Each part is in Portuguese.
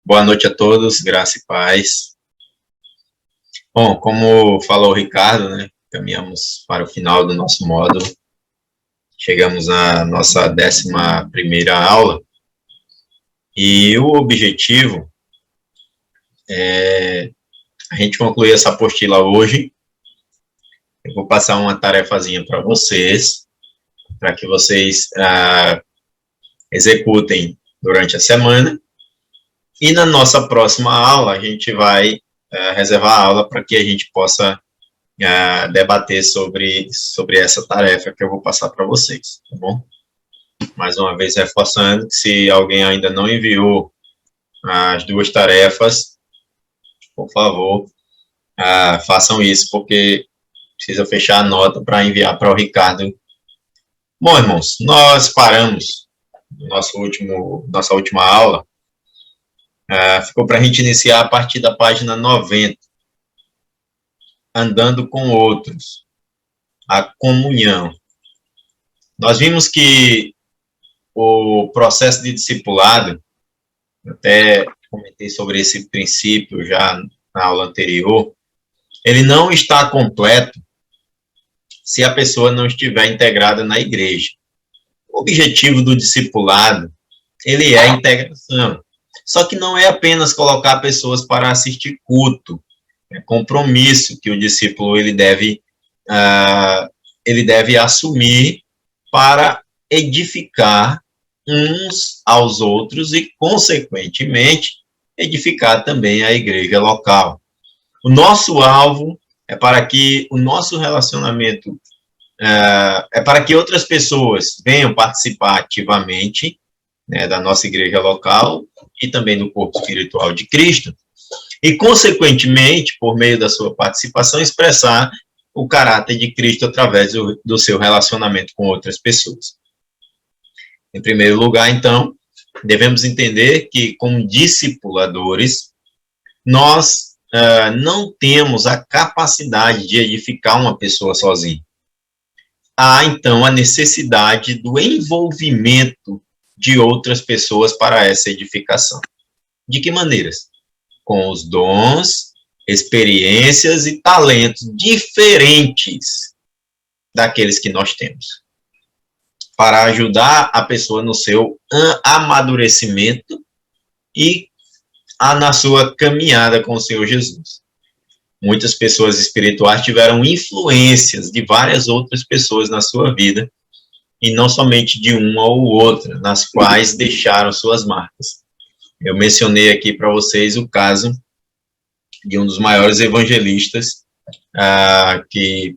Boa noite a todos, graça e paz. Bom, como falou o Ricardo, né, caminhamos para o final do nosso módulo, chegamos à nossa 11ª aula, e o objetivo é a gente concluir essa apostila hoje. Eu vou passar uma tarefazinha para vocês, para que vocês executem durante a semana, e na nossa próxima aula a gente vai reservar a aula para que a gente possa debater sobre essa tarefa que eu vou passar para vocês, tá bom? Mais uma vez reforçando que se alguém ainda não enviou as duas tarefas, por favor, façam isso, porque precisa fechar a nota para enviar para o Ricardo. Bom, irmãos, nós paramos nossa última aula, ficou para a gente iniciar a partir da página 90, andando com outros, a comunhão. Nós vimos que o processo de discipulado, até comentei sobre esse princípio já na aula anterior, ele não está completo se a pessoa não estiver integrada na igreja. O objetivo do discipulado, ele é a integração. Só que não é apenas colocar pessoas para assistir culto, é compromisso que o discípulo ele deve assumir para edificar uns aos outros e, consequentemente, edificar também a igreja local. O nosso alvo é para que o nosso relacionamento, é para que outras pessoas venham participar ativamente, né, da nossa igreja local e também do corpo espiritual de Cristo, e, consequentemente, por meio da sua participação, expressar o caráter de Cristo através do seu relacionamento com outras pessoas. Em primeiro lugar, então, devemos entender que, como discipuladores, nós não temos a capacidade de edificar uma pessoa sozinha. Há, então, a necessidade do envolvimento de outras pessoas para essa edificação. De que maneiras? Com os dons, experiências e talentos diferentes daqueles que nós temos, para ajudar a pessoa no seu amadurecimento e na sua caminhada com o Senhor Jesus. Muitas pessoas espirituais tiveram influências de várias outras pessoas na sua vida, e não somente de uma ou outra, nas quais deixaram suas marcas. Eu mencionei aqui para vocês o caso de um dos maiores evangelistas, que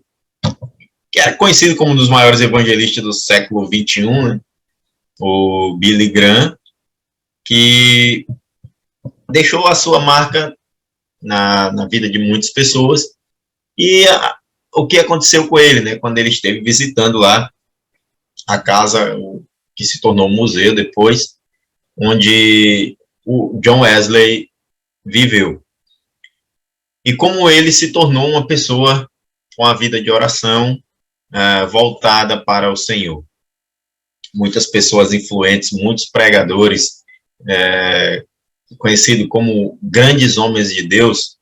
era conhecido como um dos maiores evangelistas do século XXI, né? O Billy Graham, que deixou a sua marca na vida de muitas pessoas. E o que aconteceu com ele, né, quando ele esteve visitando lá a casa que se tornou um museu depois, onde o John Wesley viveu. E como ele se tornou uma pessoa com a vida de oração voltada para o Senhor. Muitas pessoas influentes, muitos pregadores, conhecidos como grandes homens de Deus,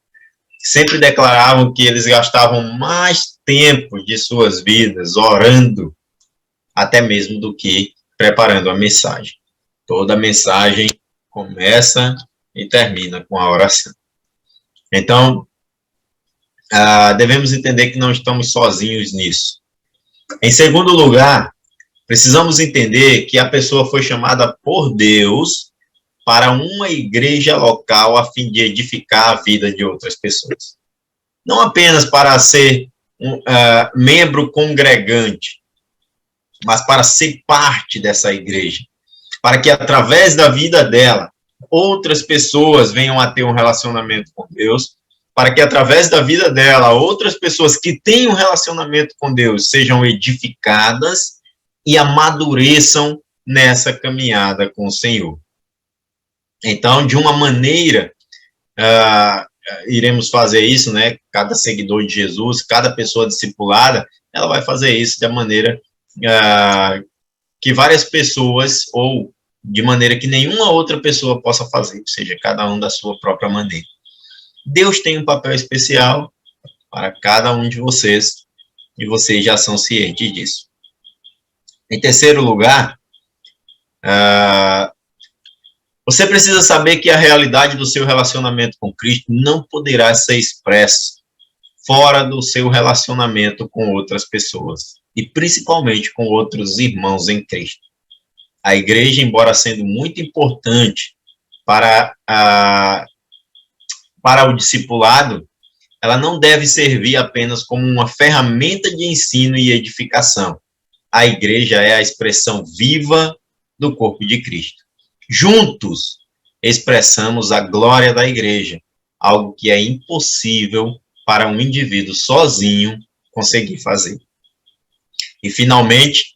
sempre declaravam que eles gastavam mais tempo de suas vidas orando, até mesmo do que preparando a mensagem. Toda mensagem começa e termina com a oração. Então, devemos entender que não estamos sozinhos nisso. Em segundo lugar, precisamos entender que a pessoa foi chamada por Deus para uma igreja local a fim de edificar a vida de outras pessoas. Não apenas para ser membro congregante, mas para ser parte dessa igreja, para que através da vida dela, outras pessoas venham a ter um relacionamento com Deus, para que através da vida dela, outras pessoas que têm um relacionamento com Deus sejam edificadas e amadureçam nessa caminhada com o Senhor. Então, de uma maneira, iremos fazer isso, né? Cada seguidor de Jesus, cada pessoa discipulada, ela vai fazer isso da maneira que várias pessoas, ou de maneira que nenhuma outra pessoa possa fazer, ou seja, cada um da sua própria maneira. Deus tem um papel especial para cada um de vocês, e vocês já são cientes disso. Em terceiro lugar, você precisa saber que a realidade do seu relacionamento com Cristo não poderá ser expressa fora do seu relacionamento com outras pessoas, e principalmente com outros irmãos em Cristo. A igreja, embora sendo muito importante para o discipulado, ela não deve servir apenas como uma ferramenta de ensino e edificação. A igreja é a expressão viva do corpo de Cristo. Juntos, expressamos a glória da igreja, algo que é impossível para um indivíduo sozinho conseguir fazer. E, finalmente,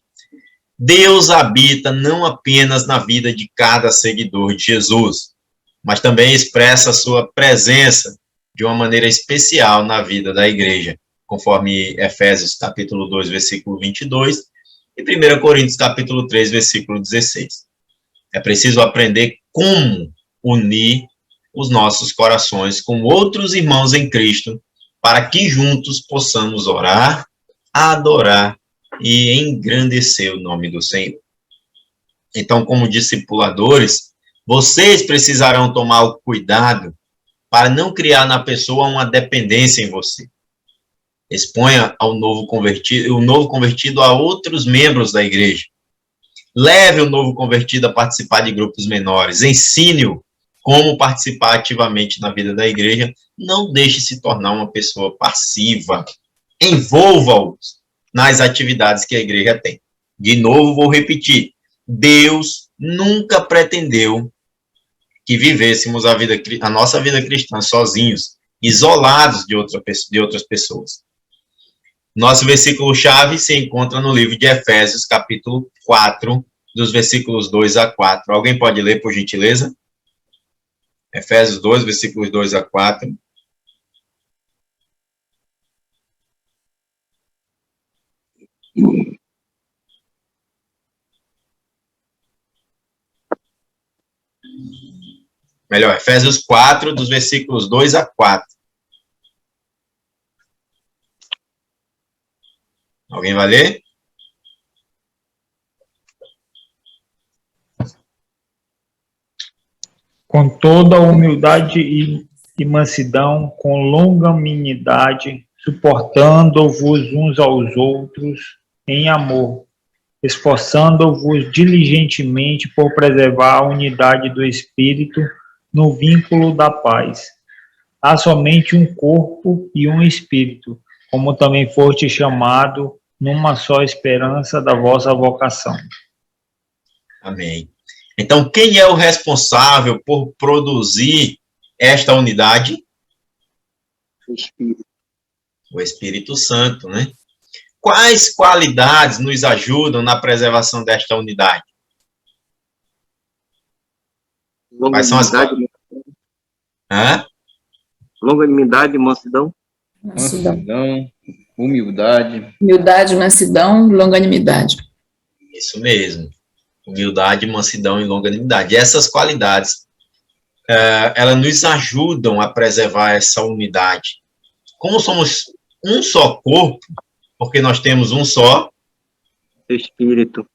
Deus habita não apenas na vida de cada seguidor de Jesus, mas também expressa a sua presença de uma maneira especial na vida da igreja, conforme Efésios capítulo 2, versículo 22, e 1 Coríntios capítulo 3, versículo 16. É preciso aprender como unir os nossos corações com outros irmãos em Cristo, para que juntos possamos orar, adorar e engrandecer o nome do Senhor. Então, como discipuladores, vocês precisarão tomar o cuidado para não criar na pessoa uma dependência em você. Exponha o novo convertido a outros membros da igreja. Leve o novo convertido a participar de grupos menores. Ensine-o como participar ativamente na vida da igreja. Não deixe se tornar uma pessoa passiva. Envolva-os nas atividades que a igreja tem. De novo, vou repetir. Deus nunca pretendeu que vivêssemos a nossa vida cristã sozinhos, isolados de outras pessoas. Nosso versículo-chave se encontra no livro de Efésios, capítulo 4, dos versículos 2 a 4. Alguém pode ler, por gentileza? Efésios 2, versículos 2 a 4. Melhor, Efésios 4, dos versículos 2 a 4. Alguém vai ler? Com toda humildade e mansidão, com longanimidade, suportando-vos uns aos outros em amor, esforçando-vos diligentemente por preservar a unidade do Espírito no vínculo da paz. Há somente um corpo e um Espírito, como também foste chamado numa só esperança da vossa vocação. Amém. Então, quem é o responsável por produzir esta unidade? O Espírito. O Espírito Santo, né? Quais qualidades nos ajudam na preservação desta unidade? Quais são as qualidades? Longanimidade, mansidão. Mansidão, humildade. Humildade, mansidão, longanimidade. Isso mesmo. Humildade, mansidão e longanimidade. Essas qualidades, elas nos ajudam a preservar essa unidade. Como somos um só corpo, porque nós temos um só Espírito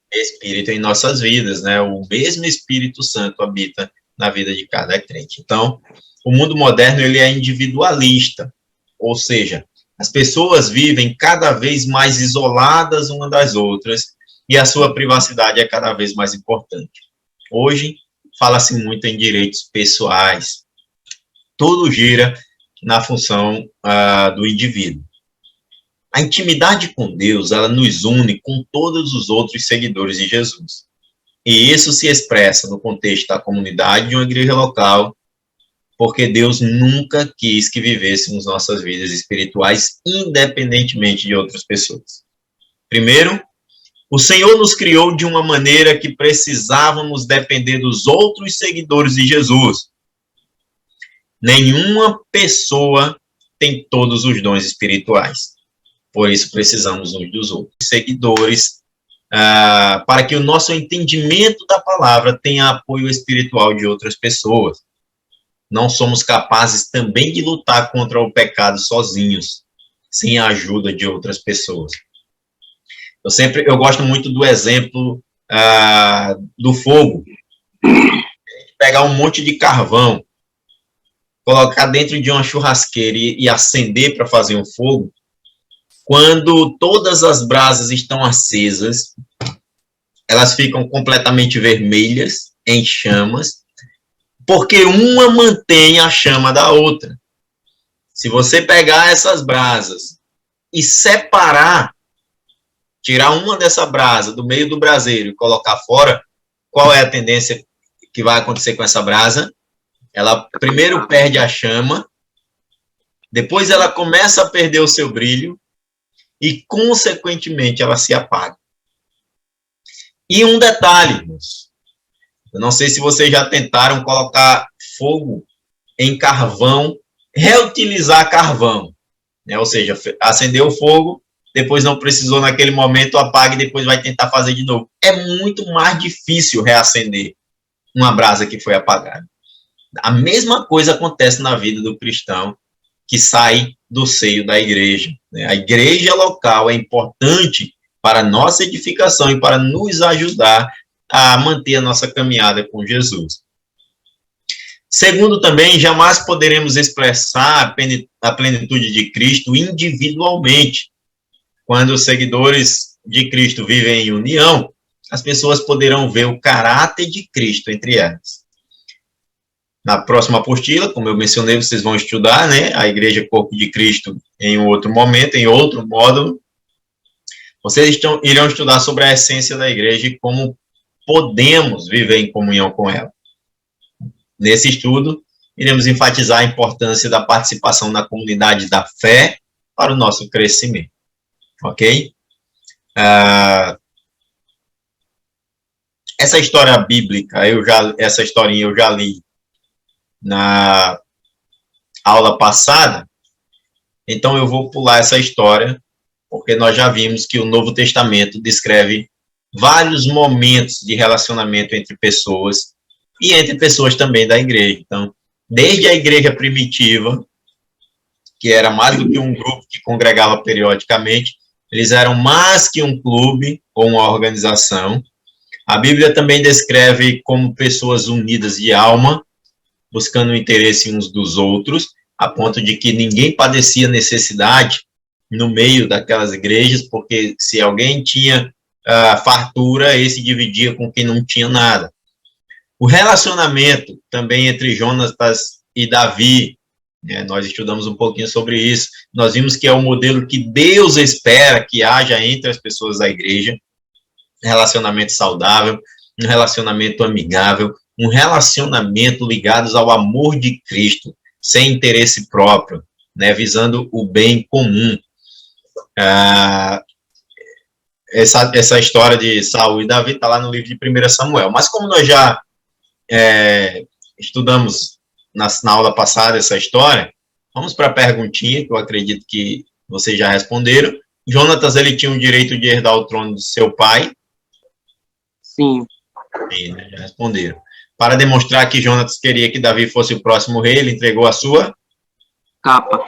em nossas vidas, né? O mesmo Espírito Santo habita na vida de cada crente. Então, o mundo moderno, ele é individualista, ou seja, as pessoas vivem cada vez mais isoladas uma das outras e a sua privacidade é cada vez mais importante. Hoje, fala-se muito em direitos pessoais. Tudo gira na função do indivíduo. A intimidade com Deus, ela nos une com todos os outros seguidores de Jesus. E isso se expressa no contexto da comunidade de uma igreja local, porque Deus nunca quis que vivêssemos nossas vidas espirituais independentemente de outras pessoas. Primeiro, o Senhor nos criou de uma maneira que precisávamos depender dos outros seguidores de Jesus. Nenhuma pessoa tem todos os dons espirituais. Por isso, precisamos uns dos outros. Seguidores para que o nosso entendimento da palavra tenha apoio espiritual de outras pessoas. Não somos capazes também de lutar contra o pecado sozinhos, sem a ajuda de outras pessoas. Eu gosto muito do exemplo do fogo. Pegar um monte de carvão, colocar dentro de uma churrasqueira e acender para fazer um fogo. Quando todas as brasas estão acesas, elas ficam completamente vermelhas, em chamas, porque uma mantém a chama da outra. Se você pegar essas brasas e separar, tirar uma dessa brasa do meio do braseiro e colocar fora, qual é a tendência que vai acontecer com essa brasa? Ela primeiro perde a chama, depois ela começa a perder o seu brilho e, consequentemente, ela se apaga. E um detalhe, irmãos, eu não sei se vocês já tentaram colocar fogo em carvão, reutilizar carvão, né? Ou seja, acender o fogo, depois não precisou naquele momento, apaga e depois vai tentar fazer de novo. É muito mais difícil reacender uma brasa que foi apagada. A mesma coisa acontece na vida do cristão que sai do seio da igreja. A igreja local é importante para a nossa edificação e para nos ajudar a manter a nossa caminhada com Jesus. Segundo, também, jamais poderemos expressar a plenitude de Cristo individualmente. Quando os seguidores de Cristo vivem em união, as pessoas poderão ver o caráter de Cristo entre elas. Na próxima apostila, como eu mencionei, vocês vão estudar, né, a Igreja Corpo de Cristo em um outro momento, em outro módulo. Vocês irão estudar sobre a essência da igreja e como podemos viver em comunhão com ela. Nesse estudo, iremos enfatizar a importância da participação na comunidade da fé para o nosso crescimento. Ok? Essa história bíblica, essa historinha eu já li na aula passada, então eu vou pular essa história, porque nós já vimos que o Novo Testamento descreve vários momentos de relacionamento entre pessoas e entre pessoas também da igreja. Então, desde a igreja primitiva, que era mais do que um grupo que congregava periodicamente, eles eram mais que um clube ou uma organização. A Bíblia também descreve como pessoas unidas de alma, buscando o interesse uns dos outros, a ponto de que ninguém padecia necessidade no meio daquelas igrejas, porque se alguém tinha fartura, esse dividia com quem não tinha nada. O relacionamento também entre Jonatas e Davi, nós estudamos um pouquinho sobre isso, nós vimos que é o modelo que Deus espera que haja entre as pessoas da igreja, um relacionamento saudável, um relacionamento amigável, um relacionamento ligado ao amor de Cristo, sem interesse próprio, né, visando o bem comum. Essa história de Saul e Davi está lá no livro de 1 Samuel. Mas como nós já estudamos na aula passada essa história, vamos para a perguntinha, que eu acredito que vocês já responderam. Jonatas, ele tinha o direito de herdar o trono do seu pai? Sim. Sim, né, já responderam. Para demonstrar que Jonatas queria que Davi fosse o próximo rei, ele entregou a sua Capa.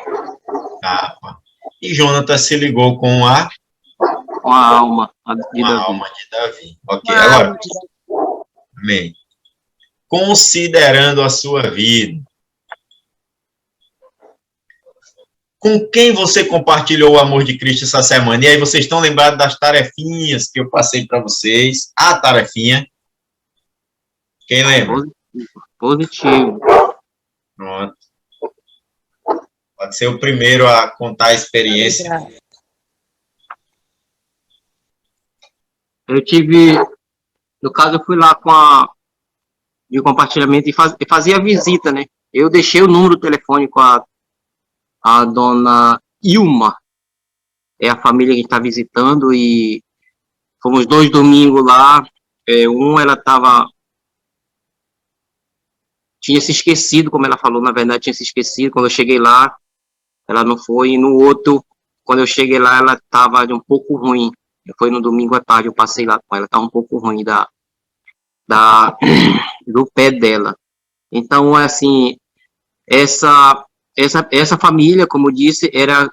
E Jonatas se ligou com a alma de Davi. Alma de Davi. Ok, agora. Amém. Considerando a sua vida, com quem você compartilhou o amor de Cristo essa semana? E aí vocês estão lembrados das tarefinhas que eu passei para vocês? A tarefinha. Quem lembra? Positivo. Pronto. Pode ser o primeiro a contar a experiência. Eu tive, no caso, eu fui lá de compartilhamento e fazia visita, né? Eu deixei o número do telefone com a dona Ilma, é a família que está visitando, e fomos 2 domingos lá. Ela tinha se esquecido, como ela falou, na verdade tinha se esquecido. Quando eu cheguei lá, ela não foi, e no outro, quando eu cheguei lá, ela estava um pouco ruim. Foi no domingo à tarde, eu passei lá com ela, tá um pouco ruim do pé dela. Então, assim, essa família, como eu disse, era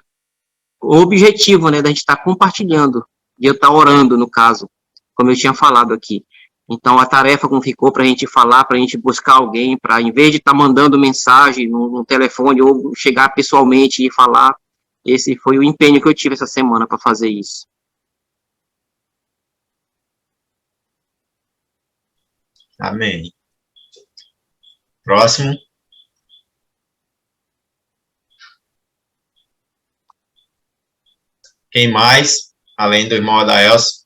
o objetivo, né, da gente estar compartilhando, de eu estar orando, no caso, como eu tinha falado aqui. Então, a tarefa como ficou para a gente falar, para a gente buscar alguém, para, em vez de estar mandando mensagem no telefone ou chegar pessoalmente e falar, esse foi o empenho que eu tive essa semana para fazer isso. Amém. Próximo. Quem mais? Além do irmão Adaelso.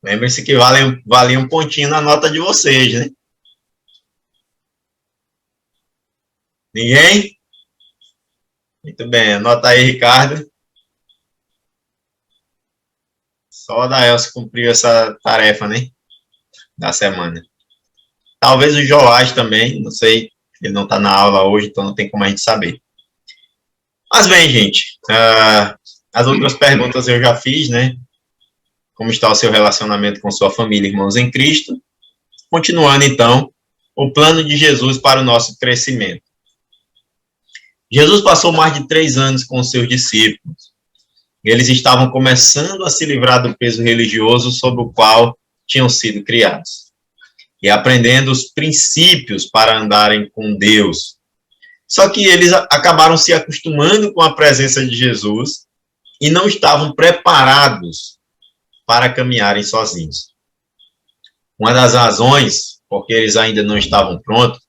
Lembre-se que vale um pontinho na nota de vocês, né? Ninguém? Muito bem, anota aí, Ricardo. Só o Adaelso cumpriu essa tarefa, né? Da semana. Talvez o Joás também, não sei. Ele não está na aula hoje, então não tem como a gente saber. Mas bem, gente, as outras perguntas eu já fiz, né? Como está o seu relacionamento com sua família, irmãos em Cristo? Continuando, então, o plano de Jesus para o nosso crescimento. Jesus passou mais de 3 anos com os seus discípulos. Eles estavam começando a se livrar do peso religioso sobre o qual tinham sido criados. E aprendendo os princípios para andarem com Deus. Só que eles acabaram se acostumando com a presença de Jesus e não estavam preparados para caminharem sozinhos. Uma das razões, porque eles ainda não estavam prontos,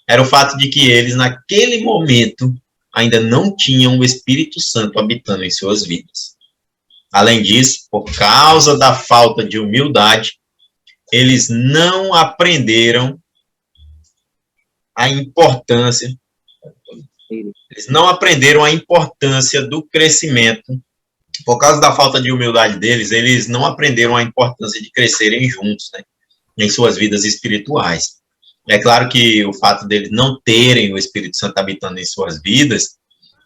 era o fato de que eles, naquele momento, ainda não tinham o Espírito Santo habitando em suas vidas. Além disso, por causa da falta de humildade, eles não aprenderam a importância do crescimento. Por causa da falta de humildade deles, eles não aprenderam a importância de crescerem juntos, né, em suas vidas espirituais. É claro que o fato deles não terem o Espírito Santo habitando em suas vidas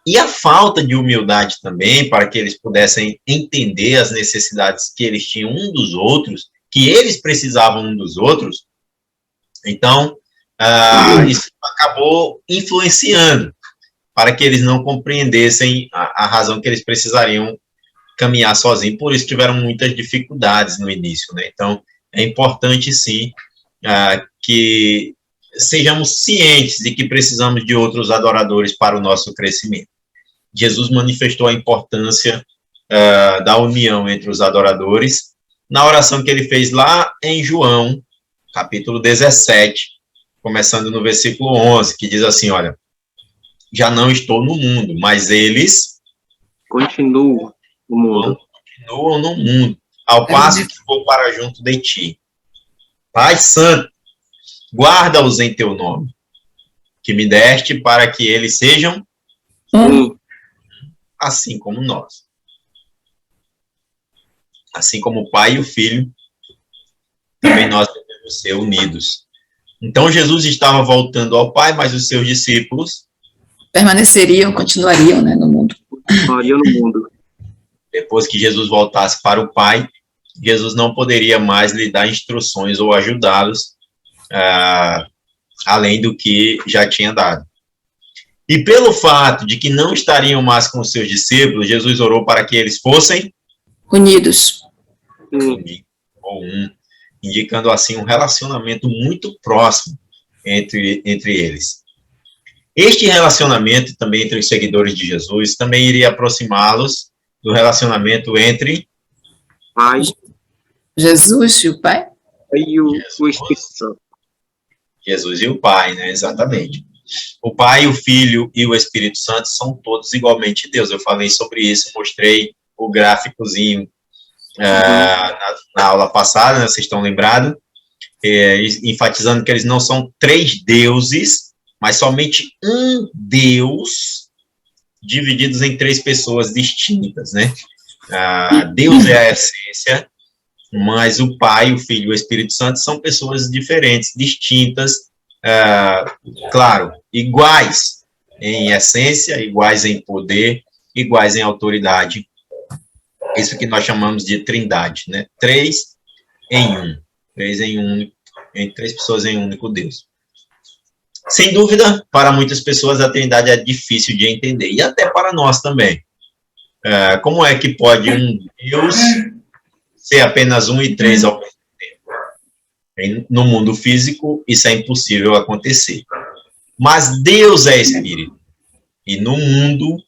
e a falta de humildade também, para que eles pudessem entender as necessidades que eles tinham um dos outros, que eles precisavam um dos outros, então, isso acabou influenciando para que eles não compreendessem a razão que eles precisariam caminhar sozinhos, por isso tiveram muitas dificuldades no início, né? Então, é importante, sim, que sejamos cientes de que precisamos de outros adoradores para o nosso crescimento. Jesus manifestou a importância da união entre os adoradores na oração que ele fez lá em João, capítulo 17, começando no versículo 11, que diz assim, olha, já não estou no mundo, mas eles continuam no mundo. Continuam no mundo, ao passo que vou para junto de ti. Pai Santo, guarda-os em teu nome, que me deste para que eles sejam assim como nós. Assim como o Pai e o Filho, também nós devemos ser unidos. Então, Jesus estava voltando ao Pai, mas os seus discípulos continuariam, né, no mundo. Continuariam no mundo. Depois que Jesus voltasse para o Pai, Jesus não poderia mais lhe dar instruções ou ajudá-los, além do que já tinha dado. E pelo fato de que não estariam mais com os seus discípulos, Jesus orou para que eles fossem unidos. Ou indicando assim um relacionamento muito próximo entre eles. Este relacionamento também entre os seguidores de Jesus também iria aproximá-los do relacionamento entre Pai, Jesus e o Pai? E o Espírito Santo. Jesus e o Pai, né? Exatamente. O Pai, o Filho e o Espírito Santo são todos igualmente Deus. Eu falei sobre isso, mostrei o gráficozinho na aula passada, né? Vocês estão lembrados? Enfatizando que eles não são 3 deuses, mas somente um Deus, divididos em 3 pessoas distintas, né? Deus é a essência, mas o Pai, o Filho e o Espírito Santo são pessoas diferentes, distintas, claro, iguais, em essência, iguais em poder, iguais em autoridade. Isso que nós chamamos de trindade, né? Três em um. Três pessoas em um único Deus. Sem dúvida, para muitas pessoas a trindade é difícil de entender, e até para nós também. Como é que pode um Deus ser apenas um e três ao mesmo tempo? No mundo físico, isso é impossível acontecer. Mas Deus é espírito. E no mundo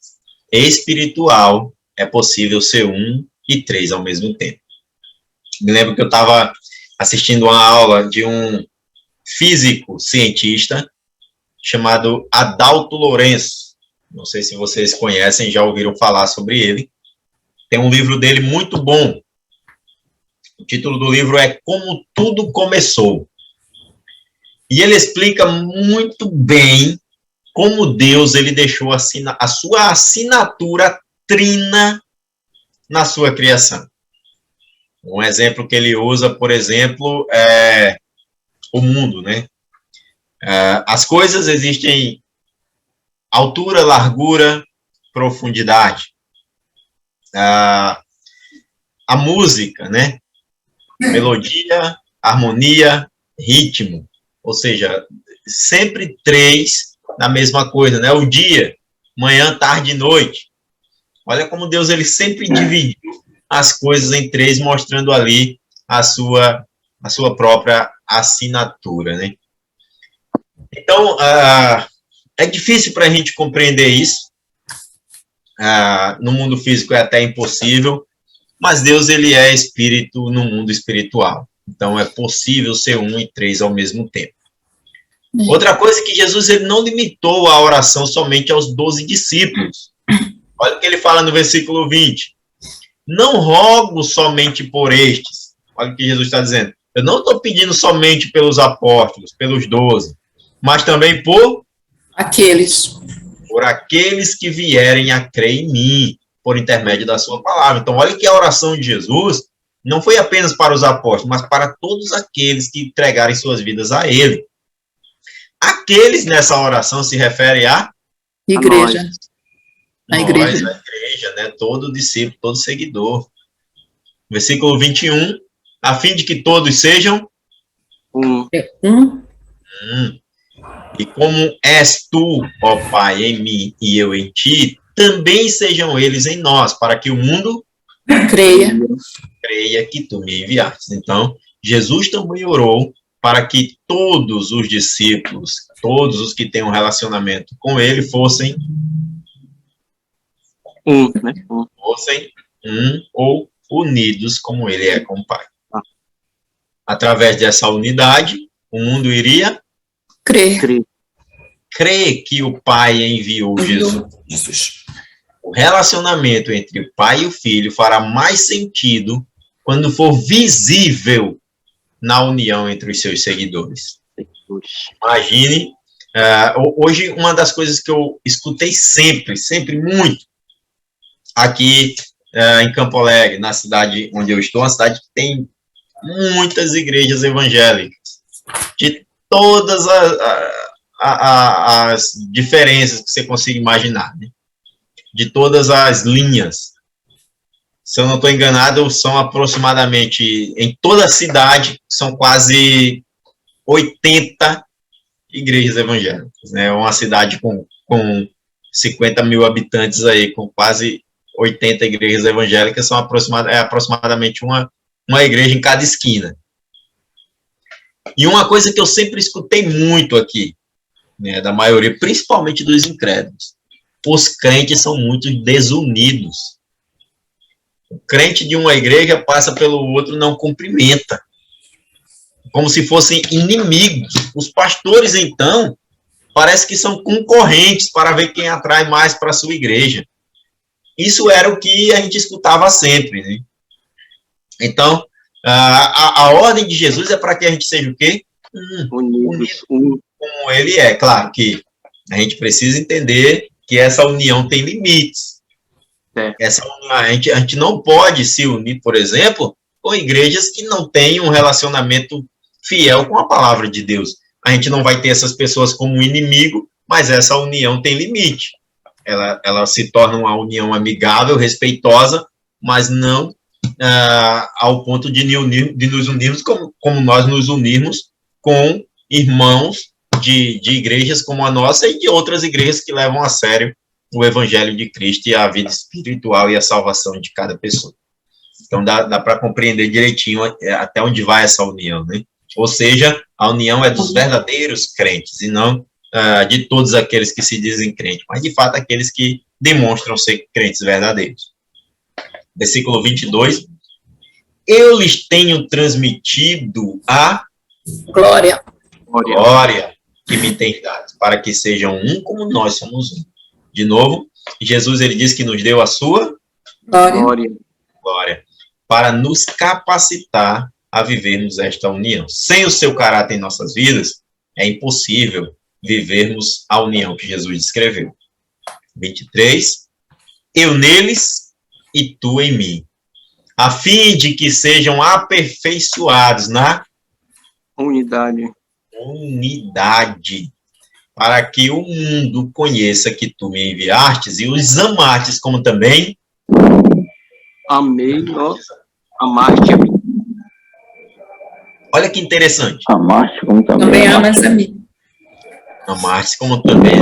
espiritual é possível ser um e três ao mesmo tempo. Me lembro que eu estava assistindo uma aula de um físico cientista chamado Adalto Lourenço. Não sei se vocês conhecem, já ouviram falar sobre ele. Tem um livro dele muito bom. O título do livro é Como Tudo Começou. E ele explica muito bem como Deus ele deixou a sua assinatura trina na sua criação. Um exemplo que ele usa, por exemplo, é o mundo, né? As coisas existem altura, largura, profundidade. A música, né? Melodia, harmonia, ritmo. Ou seja, sempre três na mesma coisa, né? O dia, manhã, tarde e noite. Olha como Deus ele sempre dividiu as coisas em três, mostrando ali a sua própria assinatura, né? Então, é difícil para a gente compreender isso. No mundo físico é até impossível, mas Deus ele é espírito no mundo espiritual. Então, é possível ser um e três ao mesmo tempo. Outra coisa é que Jesus ele não limitou a oração somente aos 12 discípulos. Olha o que ele fala no versículo 20. Não rogo somente por estes. Olha o que Jesus está dizendo. Eu não estou pedindo somente pelos apóstolos, pelos 12, mas também por aqueles que vierem a crer em mim, por intermédio da sua palavra. Então, olha que a oração de Jesus não foi apenas para os apóstolos, mas para todos aqueles que entregarem suas vidas a ele. Aqueles nessa oração se refere à igreja. A igreja. A igreja, né? Todo discípulo, todo seguidor. Versículo 21, a fim de que todos sejam E como és tu, ó Pai, em mim e eu em ti, também sejam eles em nós, para que o mundo creia que tu me enviaste. Então, Jesus também orou para que todos os discípulos, todos os que têm um relacionamento com ele, fossem fossem ou unidos como ele é com o Pai. Através dessa unidade, o mundo iria crer que o Pai enviou Jesus. O relacionamento entre o Pai e o Filho fará mais sentido quando for visível na união entre os seus seguidores. Imagine, hoje uma das coisas que eu escutei sempre muito, aqui em Campo Alegre, na cidade onde eu estou, uma cidade que tem muitas igrejas evangélicas, de todas as diferenças que você consiga imaginar, né? De todas as linhas. Se eu não estou enganado, são aproximadamente, em toda a cidade, são quase 80 igrejas evangélicas, né? Uma cidade com 50 mil habitantes aí, com quase 80 igrejas evangélicas, são aproximadamente uma igreja em cada esquina. E uma coisa que eu sempre escutei muito aqui, né, da maioria, principalmente dos incrédulos, os crentes são muito desunidos. O crente de uma igreja passa pelo outro, não cumprimenta, como se fossem inimigos. Os pastores, então, parece que são concorrentes para ver quem atrai mais para a sua igreja. Isso era o que a gente escutava sempre, né? Então, a ordem de Jesus é para que a gente seja o quê? Unidos, como ele é. Claro que a gente precisa entender que essa união tem limites. A gente não pode se unir, por exemplo, com igrejas que não têm um relacionamento fiel com a palavra de Deus. A gente não vai ter essas pessoas como inimigo, mas essa união tem limite. Ela se torna uma união amigável, respeitosa, mas não ao ponto de nos unirmos como nós nos unirmos com irmãos de igrejas como a nossa e de outras igrejas que levam a sério o Evangelho de Cristo e a vida espiritual e a salvação de cada pessoa. Então, dá para compreender direitinho até onde vai essa união, né? Ou seja, a união é dos verdadeiros crentes e não de todos aqueles que se dizem crentes, mas, de fato, aqueles que demonstram ser crentes verdadeiros. Versículo 22. Eu lhes tenho transmitido a Glória. glória que me tem dado, para que sejam um como nós somos um. De novo, Jesus, ele diz que nos deu a sua glória, para nos capacitar a vivermos esta união. Sem o seu caráter em nossas vidas, é impossível vivermos a união que Jesus descreveu. 23. Eu neles e tu em mim, a fim de que sejam aperfeiçoados na Unidade. Para que o mundo conheça que tu me enviastes e os amastes, como também Amei, ó. Amaste a mim. Olha que interessante. Amaste como Também amas a mim. Amastes, como também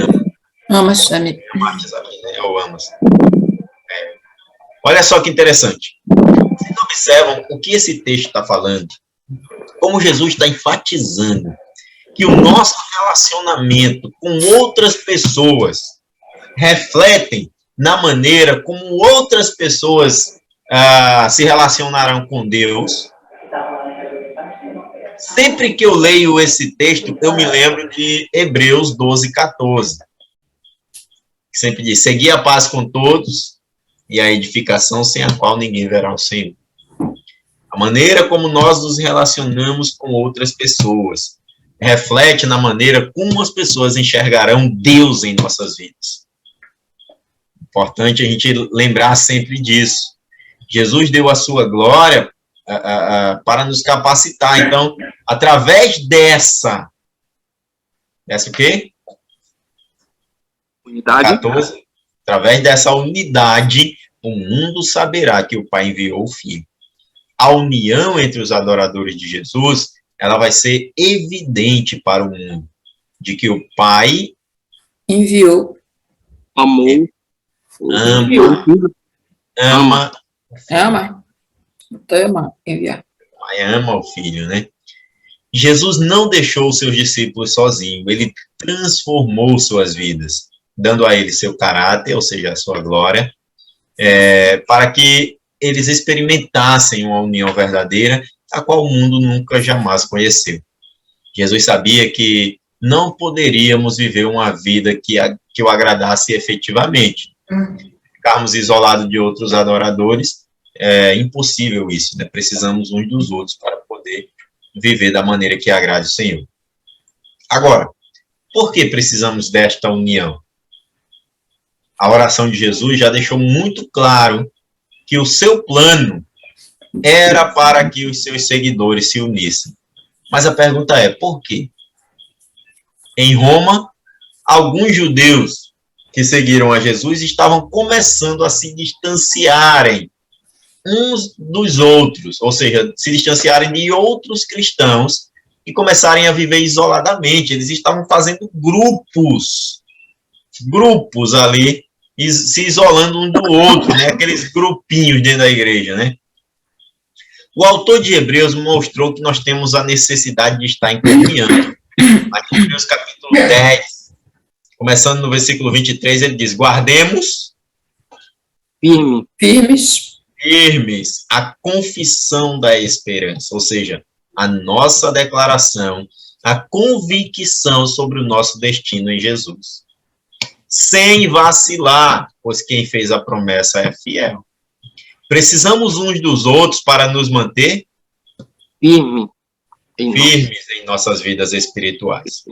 Amas a mim. amastes a mim, né? Ou amas. Olha só que interessante. Vocês observam o que esse texto está falando? Como Jesus está enfatizando que o nosso relacionamento com outras pessoas refletem na maneira como outras pessoas se relacionarão com Deus. Sempre que eu leio esse texto, eu me lembro de Hebreus 12:14, que sempre diz: segui a paz com todos e a edificação sem a qual ninguém verá o Senhor. A maneira como nós nos relacionamos com outras pessoas reflete na maneira como as pessoas enxergarão Deus em nossas vidas. Importante a gente lembrar sempre disso. Jesus deu a sua glória para nos capacitar. Então, através dessa o quê? Unidade. 14. Através dessa unidade, o mundo saberá que o Pai enviou o Filho. A união entre os adoradores de Jesus, ela vai ser evidente para o mundo, de que o Pai Enviou. Amou. ama Ama. Ama. Enviar. o Pai ama o Filho, né? Jesus não deixou os seus discípulos sozinhos, ele transformou suas vidas, dando a eles seu caráter, ou seja, a sua glória, para que eles experimentassem uma união verdadeira, a qual o mundo nunca jamais conheceu. Jesus sabia que não poderíamos viver uma vida que o agradasse efetivamente. Ficarmos isolados de outros adoradores, é impossível isso, né? Precisamos uns dos outros para poder viver da maneira que agrade o Senhor. Agora, por que precisamos desta união? A oração de Jesus já deixou muito claro que o seu plano era para que os seus seguidores se unissem. Mas a pergunta é, por quê? Em Roma, alguns judeus que seguiram a Jesus estavam começando a se distanciarem uns dos outros, ou seja, se distanciarem de outros cristãos e começarem a viver isoladamente. Eles estavam fazendo grupos ali, e se isolando um do outro, né? Aqueles grupinhos dentro da igreja, né? O autor de Hebreus mostrou que nós temos a necessidade de estar em comunhão. Aqui em Hebreus capítulo 10, começando no versículo 23, ele diz: guardemos firmes a confissão da esperança, ou seja, a nossa declaração, a convicção sobre o nosso destino em Jesus. Sem vacilar, pois quem fez a promessa é fiel. Precisamos uns dos outros para nos manter firmes em nossas vidas espirituais.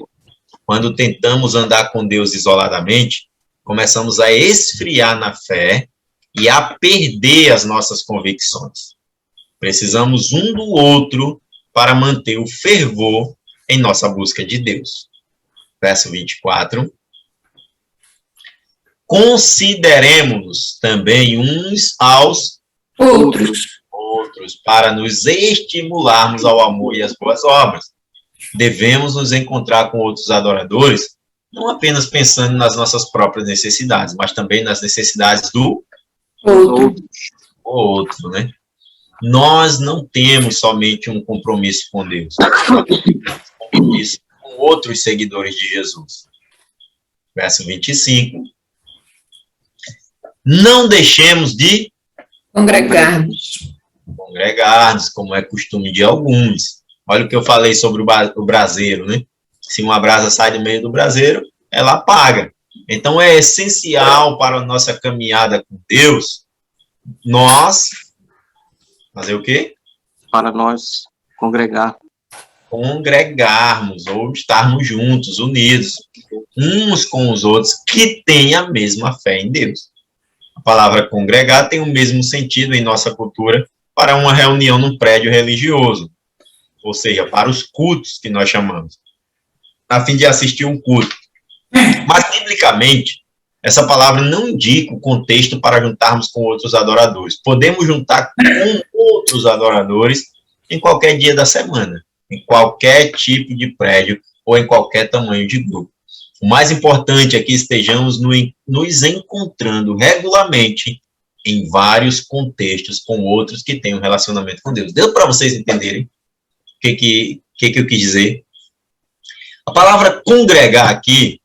Quando tentamos andar com Deus isoladamente, começamos a esfriar na fé e a perder as nossas convicções. Precisamos um do outro para manter o fervor em nossa busca de Deus. Verso 24. consideremos também uns aos Outros. para nos estimularmos ao amor e às boas obras. Devemos nos encontrar com outros adoradores, não apenas pensando nas nossas próprias necessidades, mas também nas necessidades do Outro. outro, né? Nós não temos somente um compromisso com Deus, um compromisso com outros seguidores de Jesus. Verso 25. Não deixemos de Congregar-nos. congregar-nos, como é costume de alguns. Olha o que eu falei sobre o braseiro, né? Se uma brasa sai do meio do braseiro, ela apaga. Então, é essencial para a nossa caminhada com Deus, nós fazer o quê? Para nós Congregarmos, ou estarmos juntos, unidos, uns com os outros, que têm a mesma fé em Deus. A palavra congregar tem o mesmo sentido em nossa cultura para uma reunião num prédio religioso, ou seja, para os cultos que nós chamamos, a fim de assistir um culto. Mas, biblicamente, essa palavra não indica o contexto para juntarmos com outros adoradores. Podemos juntar com outros adoradores em qualquer dia da semana, em qualquer tipo de prédio ou em qualquer tamanho de grupo. O mais importante é que estejamos nos encontrando regularmente em vários contextos com outros que têm um relacionamento com Deus. Deu para vocês entenderem o que eu quis dizer? A palavra congregar aqui,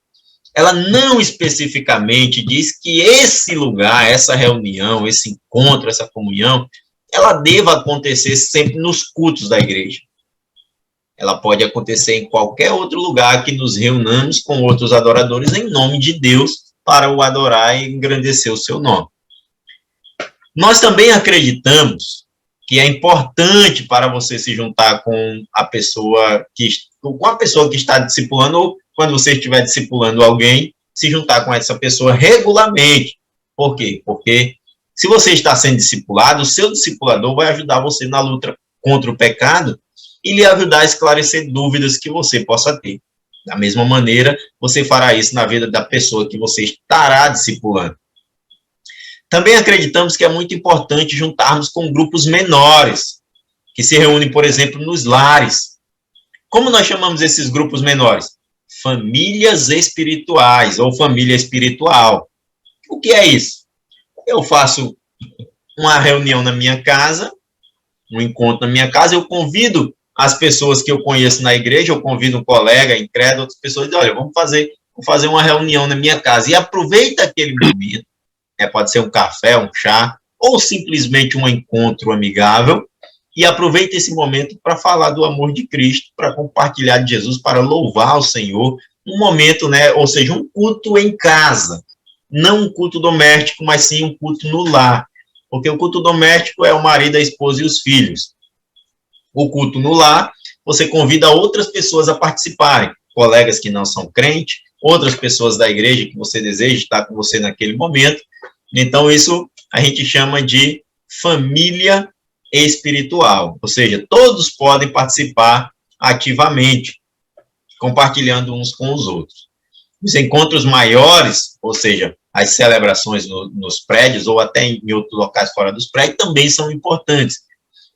ela não especificamente diz que esse lugar, essa reunião, esse encontro, essa comunhão, ela deva acontecer sempre nos cultos da igreja. Ela pode acontecer em qualquer outro lugar que nos reunamos com outros adoradores em nome de Deus para o adorar e engrandecer o seu nome. Nós também acreditamos que é importante para você se juntar com a pessoa que está discipulando, ou quando você estiver discipulando alguém, se juntar com essa pessoa regularmente. Por quê? Porque se você está sendo discipulado, o seu discipulador vai ajudar você na luta contra o pecado e lhe ajudar a esclarecer dúvidas que você possa ter. Da mesma maneira, você fará isso na vida da pessoa que você estará discipulando. Também acreditamos que é muito importante juntarmos com grupos menores, que se reúnem, por exemplo, nos lares. Como nós chamamos esses grupos menores? Famílias espirituais, ou família espiritual. O que é isso? Eu faço uma reunião na minha casa, um encontro na minha casa, eu convido as pessoas que eu conheço na igreja, eu convido um colega, incrédulo, outras pessoas, e olha, vamos fazer uma reunião na minha casa, e aproveita aquele momento, pode ser um café, um chá, ou simplesmente um encontro amigável, e aproveita esse momento para falar do amor de Cristo, para compartilhar de Jesus, para louvar o Senhor, um momento, ou seja, um culto em casa, não um culto doméstico, mas sim um culto no lar, porque o culto doméstico é o marido, a esposa e os filhos. O culto no lar, você convida outras pessoas a participarem, colegas que não são crentes, outras pessoas da igreja que você deseja estar com você naquele momento. Então, isso a gente chama de família espiritual, ou seja, todos podem participar ativamente, compartilhando uns com os outros. Os encontros maiores, ou seja, as celebrações nos prédios ou até em outros locais fora dos prédios, também são importantes,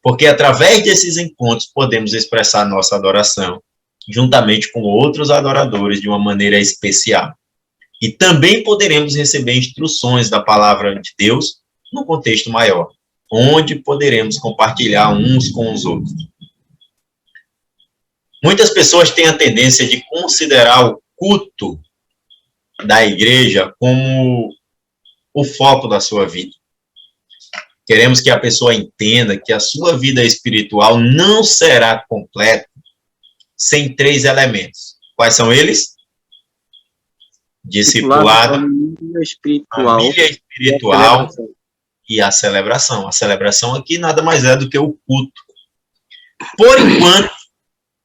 porque através desses encontros podemos expressar nossa adoração, juntamente com outros adoradores de uma maneira especial. E também poderemos receber instruções da palavra de Deus no contexto maior, onde poderemos compartilhar uns com os outros. Muitas pessoas têm a tendência de considerar o culto da igreja como o foco da sua vida. Queremos que a pessoa entenda que a sua vida espiritual não será completa sem 3 elementos. Quais são eles? Discipulado, família espiritual e a celebração. A celebração aqui nada mais é do que o culto. Por enquanto,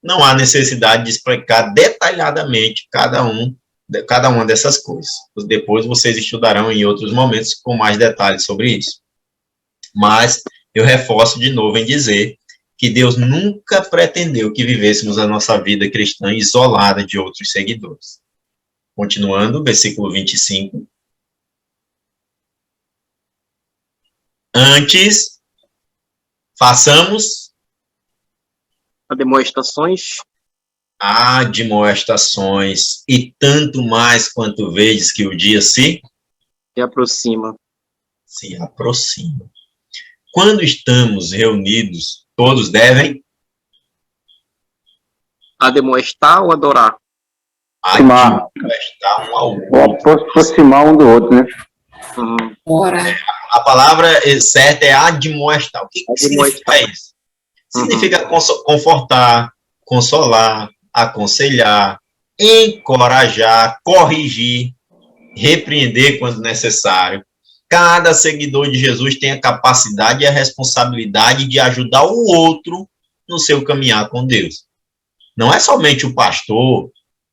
não há necessidade de explicar detalhadamente cada uma dessas coisas. Depois vocês estudarão em outros momentos com mais detalhes sobre isso. Mas eu reforço de novo em dizer que Deus nunca pretendeu que vivêssemos a nossa vida cristã isolada de outros seguidores. Continuando, versículo 25. Antes, façamos Demonstrações admoestações, e tanto mais quanto vedes que o dia se aproxima. aproxima. Quando estamos reunidos, todos devem Demonstrar ou adorar? admoestar um ao outro. Ou aproximar um do outro, né? Uhum. Orar. A palavra certa é admoestar. O que significa isso? Significa confortar, consolar, aconselhar, encorajar, corrigir, repreender quando necessário. Cada seguidor de Jesus tem a capacidade e a responsabilidade de ajudar o outro no seu caminhar com Deus. Não é somente o pastor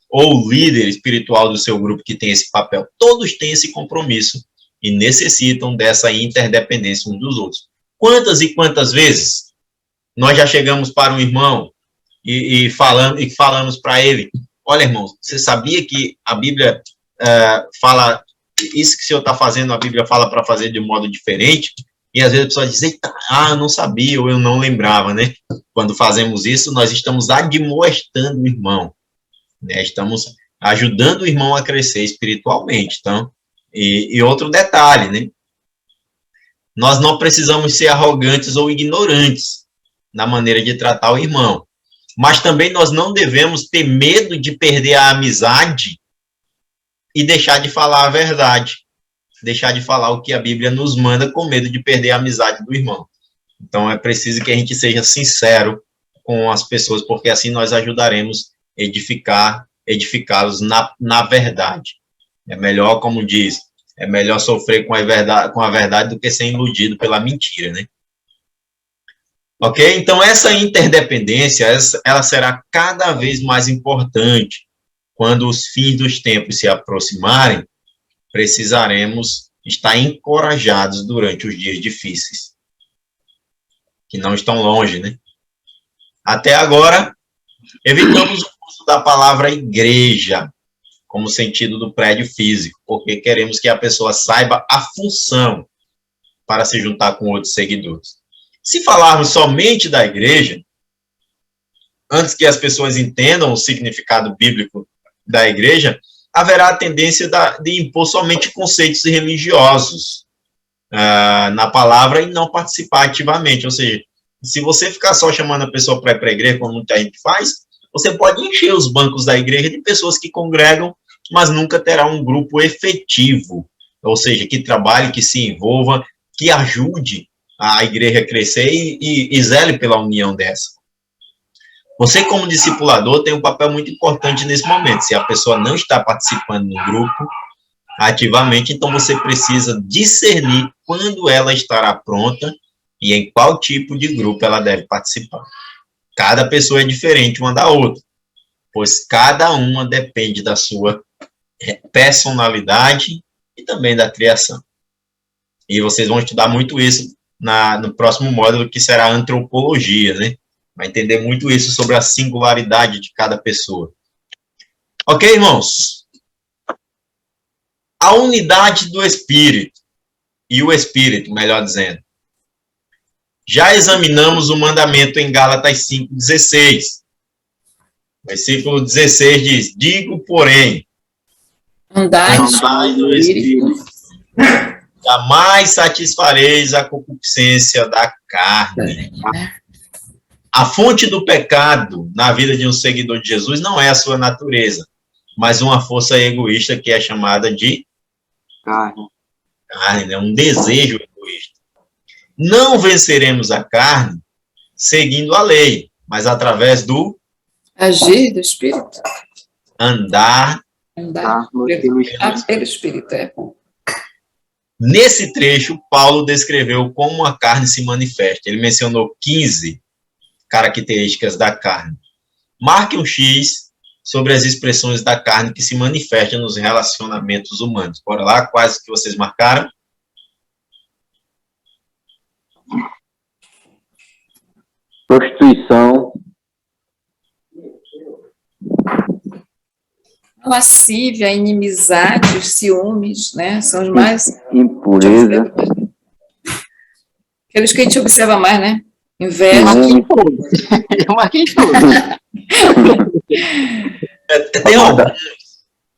ou o líder espiritual do seu grupo que tem esse papel. Todos têm esse compromisso e necessitam dessa interdependência uns dos outros. Quantas e quantas vezes nós já chegamos para um irmão e falamos para ele: olha, irmão, você sabia que a Bíblia fala, isso que o senhor está fazendo, a Bíblia fala para fazer de um modo diferente? E às vezes a pessoa diz: eu não sabia, ou eu não lembrava, né? Quando fazemos isso, nós estamos admoestando o irmão, né? Estamos ajudando o irmão a crescer espiritualmente. Então, e outro detalhe, né? Nós não precisamos ser arrogantes ou ignorantes na maneira de tratar o irmão, mas também nós não devemos ter medo de perder a amizade e deixar de falar a verdade, deixar de falar o que a Bíblia nos manda, com medo de perder a amizade do irmão. Então é preciso que a gente seja sincero com as pessoas, porque assim nós ajudaremos a edificá-los na verdade. É melhor, como diz, é melhor sofrer com a verdade do que ser iludido pela mentira, né? Ok? Então, essa interdependência, ela será cada vez mais importante. Quando os fins dos tempos se aproximarem, precisaremos estar encorajados durante os dias difíceis, que não estão longe, né? Até agora, evitamos o uso da palavra igreja como sentido do prédio físico, porque queremos que a pessoa saiba a função para se juntar com outros seguidores. Se falarmos somente da igreja, antes que as pessoas entendam o significado bíblico da igreja, haverá a tendência de impor somente conceitos religiosos na palavra e não participar ativamente. Ou seja, se você ficar só chamando a pessoa para ir para a igreja, como muita gente faz, você pode encher os bancos da igreja de pessoas que congregam, mas nunca terá um grupo efetivo, ou seja, que trabalhe, que se envolva, que ajude a igreja a crescer e zele pela união dessa. Você, como discipulador, tem um papel muito importante nesse momento. Se a pessoa não está participando no grupo ativamente, então você precisa discernir quando ela estará pronta e em qual tipo de grupo ela deve participar. Cada pessoa é diferente uma da outra, pois cada uma depende da sua personalidade e também da criação. E vocês vão estudar muito isso no próximo módulo, que será a antropologia, né? Vai entender muito isso sobre a singularidade de cada pessoa. Ok, irmãos? A unidade do Espírito, e o Espírito, melhor dizendo. Já examinamos o mandamento em Gálatas 5,16. Versículo 16 diz: digo, porém, Andai no Espírito, jamais satisfareis a concupiscência da carne. A fonte do pecado na vida de um seguidor de Jesus não é a sua natureza, mas uma força egoísta que é chamada de carne, né? Um desejo egoísta. Não venceremos a carne seguindo a lei, mas através do agir do Espírito. andar Pelo Espírito, é. Nesse trecho, Paulo descreveu como a carne se manifesta. Ele mencionou 15 características da carne. Marque um X sobre as expressões da carne que se manifestam nos relacionamentos humanos. Bora lá, quais que vocês marcaram? Prostituição. A lascívia, a inimizade, os ciúmes, né? São os mais... Impureza. Aqueles que a gente observa mais, né? Eu Inveja. marquei todos. Eu marquei todos. Tem alguns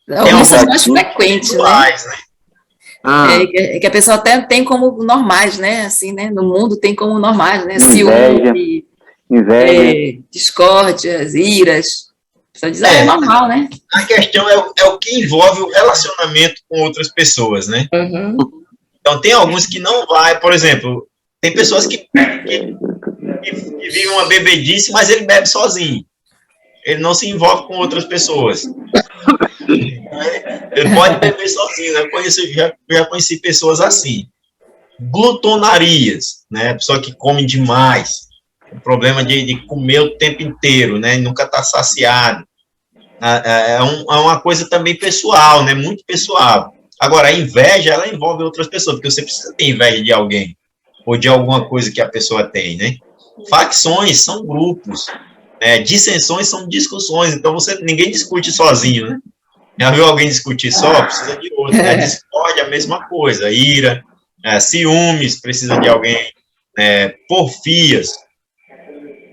Alguns são mais aqui. frequentes, né? atuais, né? Que a pessoa até tem como normais, né? Assim, né? No mundo tem como normais, né? Inveja. Ciúme, Inveja. discórdias, iras. A pessoa diz, é normal, né? A questão é o que envolve o relacionamento com outras pessoas, né? Uhum. Então, tem alguns que não vai, por exemplo, tem pessoas que vivem uma bebedice, mas ele bebe sozinho. Ele não se envolve com outras pessoas. Ele pode beber sozinho, né? Já conheci pessoas assim. Glutonarias, né? Pessoa que come demais. O problema de comer o tempo inteiro, né? Nunca está saciado. É uma coisa também pessoal, né? Muito pessoal. Agora, a inveja, ela envolve outras pessoas, porque você precisa ter inveja de alguém, ou de alguma coisa que a pessoa tem, né? Facções são grupos, né? Dissensões são discussões, então ninguém discute sozinho, né? Já viu alguém discutir só? Precisa de outro, né? Discórdia, a mesma coisa, ira, ciúmes, precisa de alguém, porfias,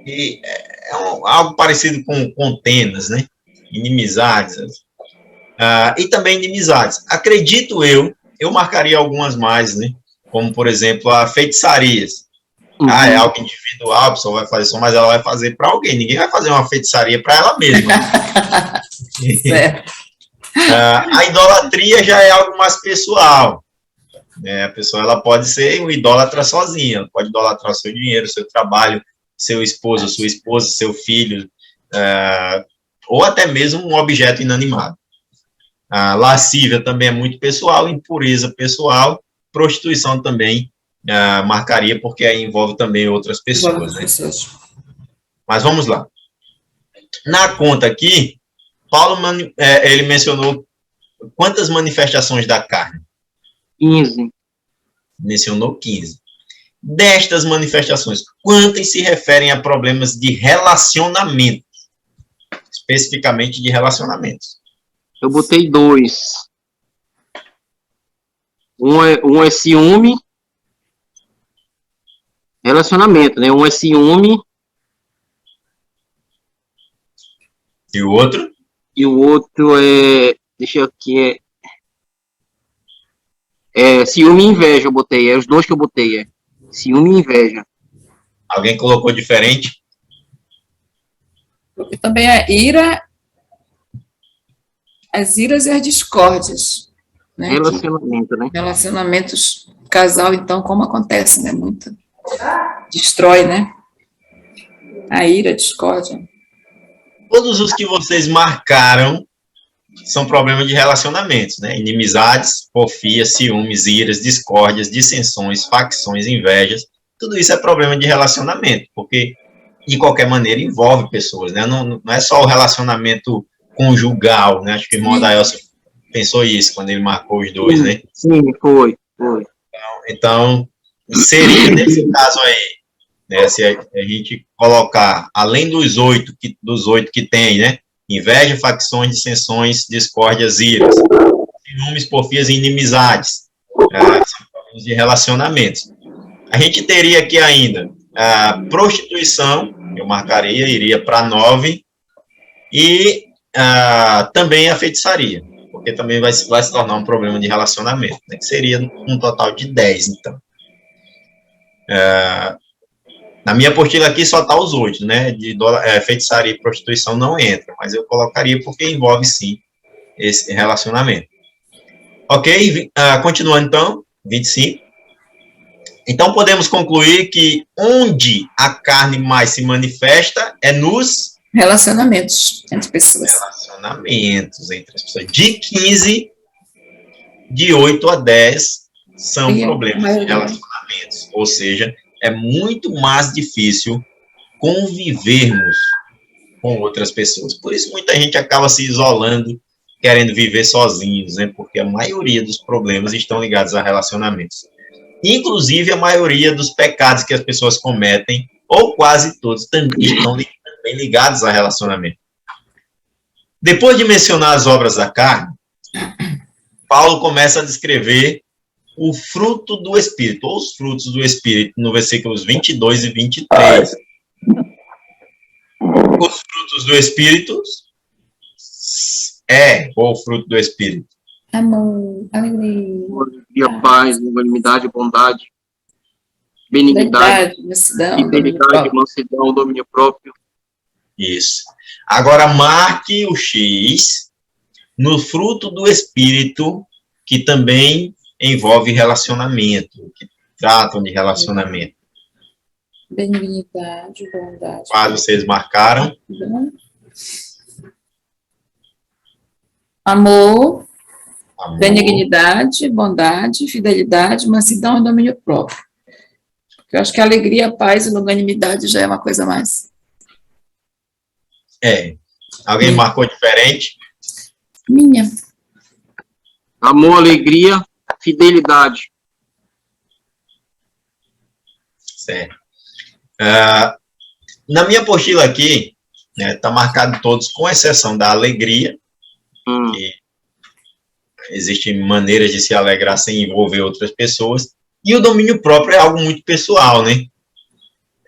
e algo parecido com contendas, né? Inimizades, e também inimizades. Acredito eu marcaria algumas mais, né? Como, por exemplo, a feitiçarias. É algo individual, a pessoa vai fazer isso, mas ela vai fazer para alguém. Ninguém vai fazer uma feitiçaria para ela mesma. Certo. A idolatria já é algo mais pessoal. Né? A pessoa ela pode ser um idólatra sozinha, ela pode idolatrar o seu dinheiro, o seu trabalho, seu esposo, sua esposa, seu filho, ou até mesmo um objeto inanimado. A lascívia também é muito pessoal, impureza pessoal, prostituição também marcaria, porque aí envolve também outras pessoas. Né? Mas vamos lá. Na conta aqui, Paulo ele mencionou quantas manifestações da carne? 15. Mencionou 15. Destas manifestações, quantas se referem a problemas de relacionamento? Especificamente de relacionamentos. Eu botei 2. Um é ciúme, relacionamento, né? Um é ciúme. E o outro? E o outro deixa eu aqui, ciúme e inveja eu botei, os dois que eu botei, ciúme e inveja. Alguém colocou diferente? Porque também a ira, as iras e as discórdias. Né? Relacionamento, né? Relacionamentos, casal, então, como acontece, né? Muito. Destrói, né? A ira, a discórdia. Todos os que vocês marcaram são problemas de relacionamentos, né? Inimizades, porfia, ciúmes, iras, discórdias, dissensões, facções, invejas. Tudo isso é problema de relacionamento, porque, de qualquer maneira, envolve pessoas, né? Não é só o relacionamento conjugal, né? Acho que o irmão da Elsa pensou isso quando ele marcou os dois, né? Sim, foi. Então, seria nesse caso aí, né? Se a gente colocar, além dos 8 que tem, né? Inveja, facções, dissensões, discórdias, iras, ciúmes, porfias e inimizades, são problemas de relacionamentos. A gente teria aqui ainda a prostituição, eu marcaria, iria para 9, e também a feitiçaria, porque também vai se tornar um problema de relacionamento, né, que seria um total de 10, então. Na minha apostila aqui só está os 8, né, feitiçaria e prostituição não entra, mas eu colocaria porque envolve, sim, esse relacionamento. Ok? Continuando, então, 25. Então, podemos concluir que onde a carne mais se manifesta é nos Relacionamentos entre pessoas. Relacionamentos entre as pessoas. De 15, de 8 a 10 são problemas de relacionamentos. Ou seja, é muito mais difícil convivermos com outras pessoas. Por isso, muita gente acaba se isolando, querendo viver sozinhos, né? Porque a maioria dos problemas estão ligados a relacionamentos. Inclusive, a maioria dos pecados que as pessoas cometem, ou quase todos, também estão bem ligados a relacionamento. Depois de mencionar as obras da carne, Paulo começa a descrever o fruto do Espírito, ou os frutos do Espírito, no versículos 22 e 23. Os frutos do Espírito ou o fruto do Espírito? Amor, alegria, Alegria, paz, longanimidade, bondade, benignidade, verdade, mansidão, domínio fidelidade, próprio. mansidão, domínio próprio. Isso. Agora, marque o X no fruto do Espírito, que também envolve relacionamento, que tratam de relacionamento. Benignidade, bondade. Quase vocês marcaram. Amor, Amor, benignidade, bondade, fidelidade, mansidão e domínio próprio. Eu acho que alegria, paz e longanimidade já é uma coisa mais. Alguém marcou diferente? Minha. Amor, alegria, fidelidade. Certo. Na minha apostila aqui, está marcado todos, com exceção da alegria, que existem maneiras de se alegrar sem envolver outras pessoas, e o domínio próprio é algo muito pessoal, né?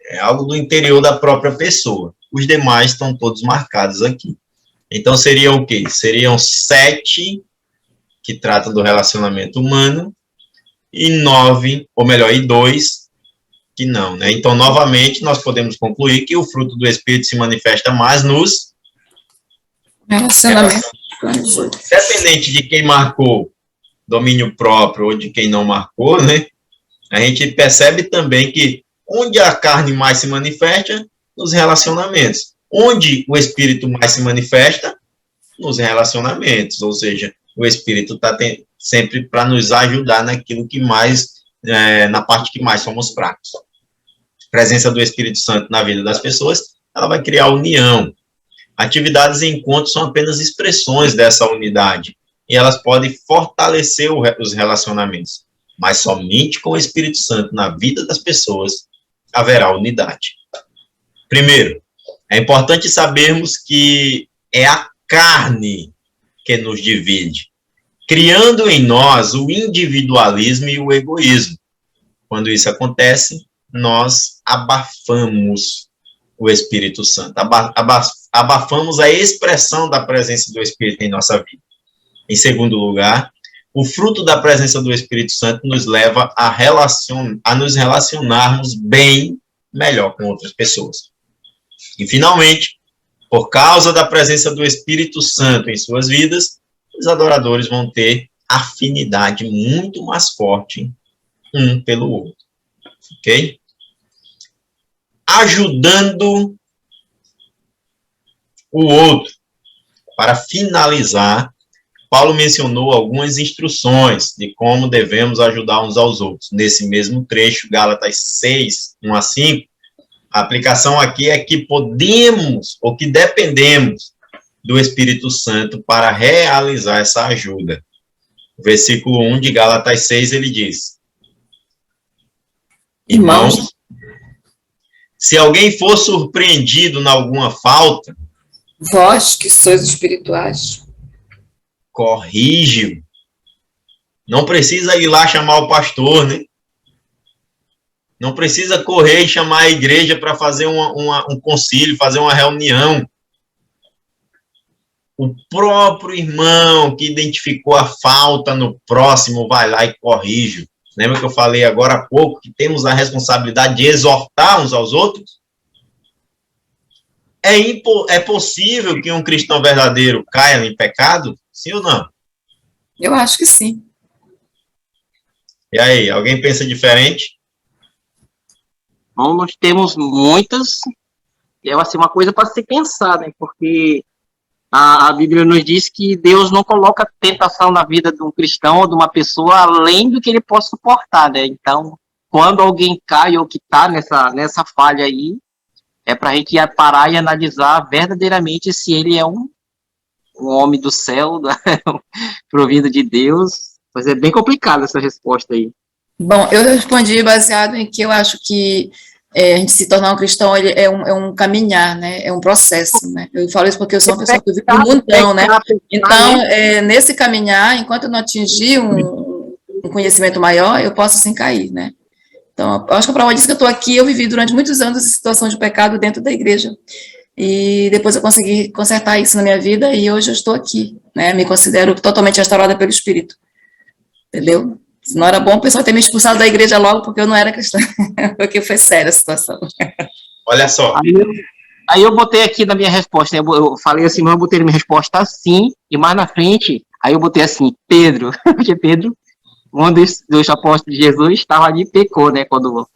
É algo do interior da própria pessoa. Os demais estão todos marcados aqui. Então, seriam o quê? Seriam 7 que tratam do relacionamento humano, e 9, ou melhor, e 2 que não, né? Então, novamente, nós podemos concluir que o fruto do Espírito se manifesta mais nos Relacionamento. independente de quem marcou domínio próprio ou de quem não marcou, né? A gente percebe também que onde a carne mais se manifesta, nos relacionamentos. Onde o Espírito mais se manifesta, nos relacionamentos. Ou seja, o Espírito está sempre para nos ajudar naquilo que mais, na parte que mais somos fracos. A presença do Espírito Santo na vida das pessoas, ela vai criar união. Atividades e encontros são apenas expressões dessa unidade, e elas podem fortalecer os relacionamentos, mas somente com o Espírito Santo na vida das pessoas haverá unidade. Primeiro, é importante sabermos que é a carne que nos divide, criando em nós o individualismo e o egoísmo. Quando isso acontece, nós abafamos o Espírito Santo, abafamos a expressão da presença do Espírito em nossa vida. Em segundo lugar, o fruto da presença do Espírito Santo nos leva a nos relacionarmos bem, melhor com outras pessoas. E, finalmente, por causa da presença do Espírito Santo em suas vidas, os adoradores vão ter afinidade muito mais forte um pelo outro. Ok? Ajudando o outro. Para finalizar, Paulo mencionou algumas instruções de como devemos ajudar uns aos outros. Nesse mesmo trecho, Gálatas 6, 1 a 5, a aplicação aqui é que podemos, ou que dependemos do Espírito Santo para realizar essa ajuda. Versículo 1 de Gálatas 6, ele diz: Irmãos, se alguém for surpreendido em alguma falta, Vós que sois espirituais. corrige-o. Não precisa ir lá chamar o pastor, né? Não precisa correr e chamar a igreja para fazer um concílio, fazer uma reunião. O próprio irmão que identificou a falta no próximo vai lá e corrige. Lembra que eu falei agora há pouco que temos a responsabilidade de exortar uns aos outros? É possível que um cristão verdadeiro caia em pecado? Sim ou não? Eu acho que sim. E aí, alguém pensa diferente? Então, nós temos muitas, assim, uma coisa para se pensar, né? Porque a Bíblia nos diz que Deus não coloca tentação na vida de um cristão ou de uma pessoa além do que ele possa suportar, né? Então, quando alguém cai ou que está nessa falha aí, é para a gente parar e analisar verdadeiramente se ele é um homem do céu, provindo de Deus. Mas é bem complicada essa resposta aí. Bom, eu respondi baseado em que eu acho que a gente se tornar um cristão é um caminhar, né? É um processo, né? Eu falo isso porque eu sou uma pessoa que vive no mundão, né? Então, nesse caminhar, enquanto eu não atingir um conhecimento maior, eu posso sim cair, né? Então, eu acho que a prova disso que eu estou aqui, eu vivi durante muitos anos essa situação de pecado dentro da igreja. E depois eu consegui consertar isso na minha vida e hoje eu estou aqui, né? Me considero totalmente restaurada pelo Espírito. Entendeu? Se não era bom o pessoal ter me expulsado da igreja logo porque eu não era cristã. Porque foi séria a situação. Olha só. Aí eu botei aqui na minha resposta, né? Eu falei assim, mas eu botei na minha resposta assim, e mais na frente, aí eu botei assim, Pedro, porque Pedro, um dos apóstolos de Jesus, estava ali e pecou, né? Quando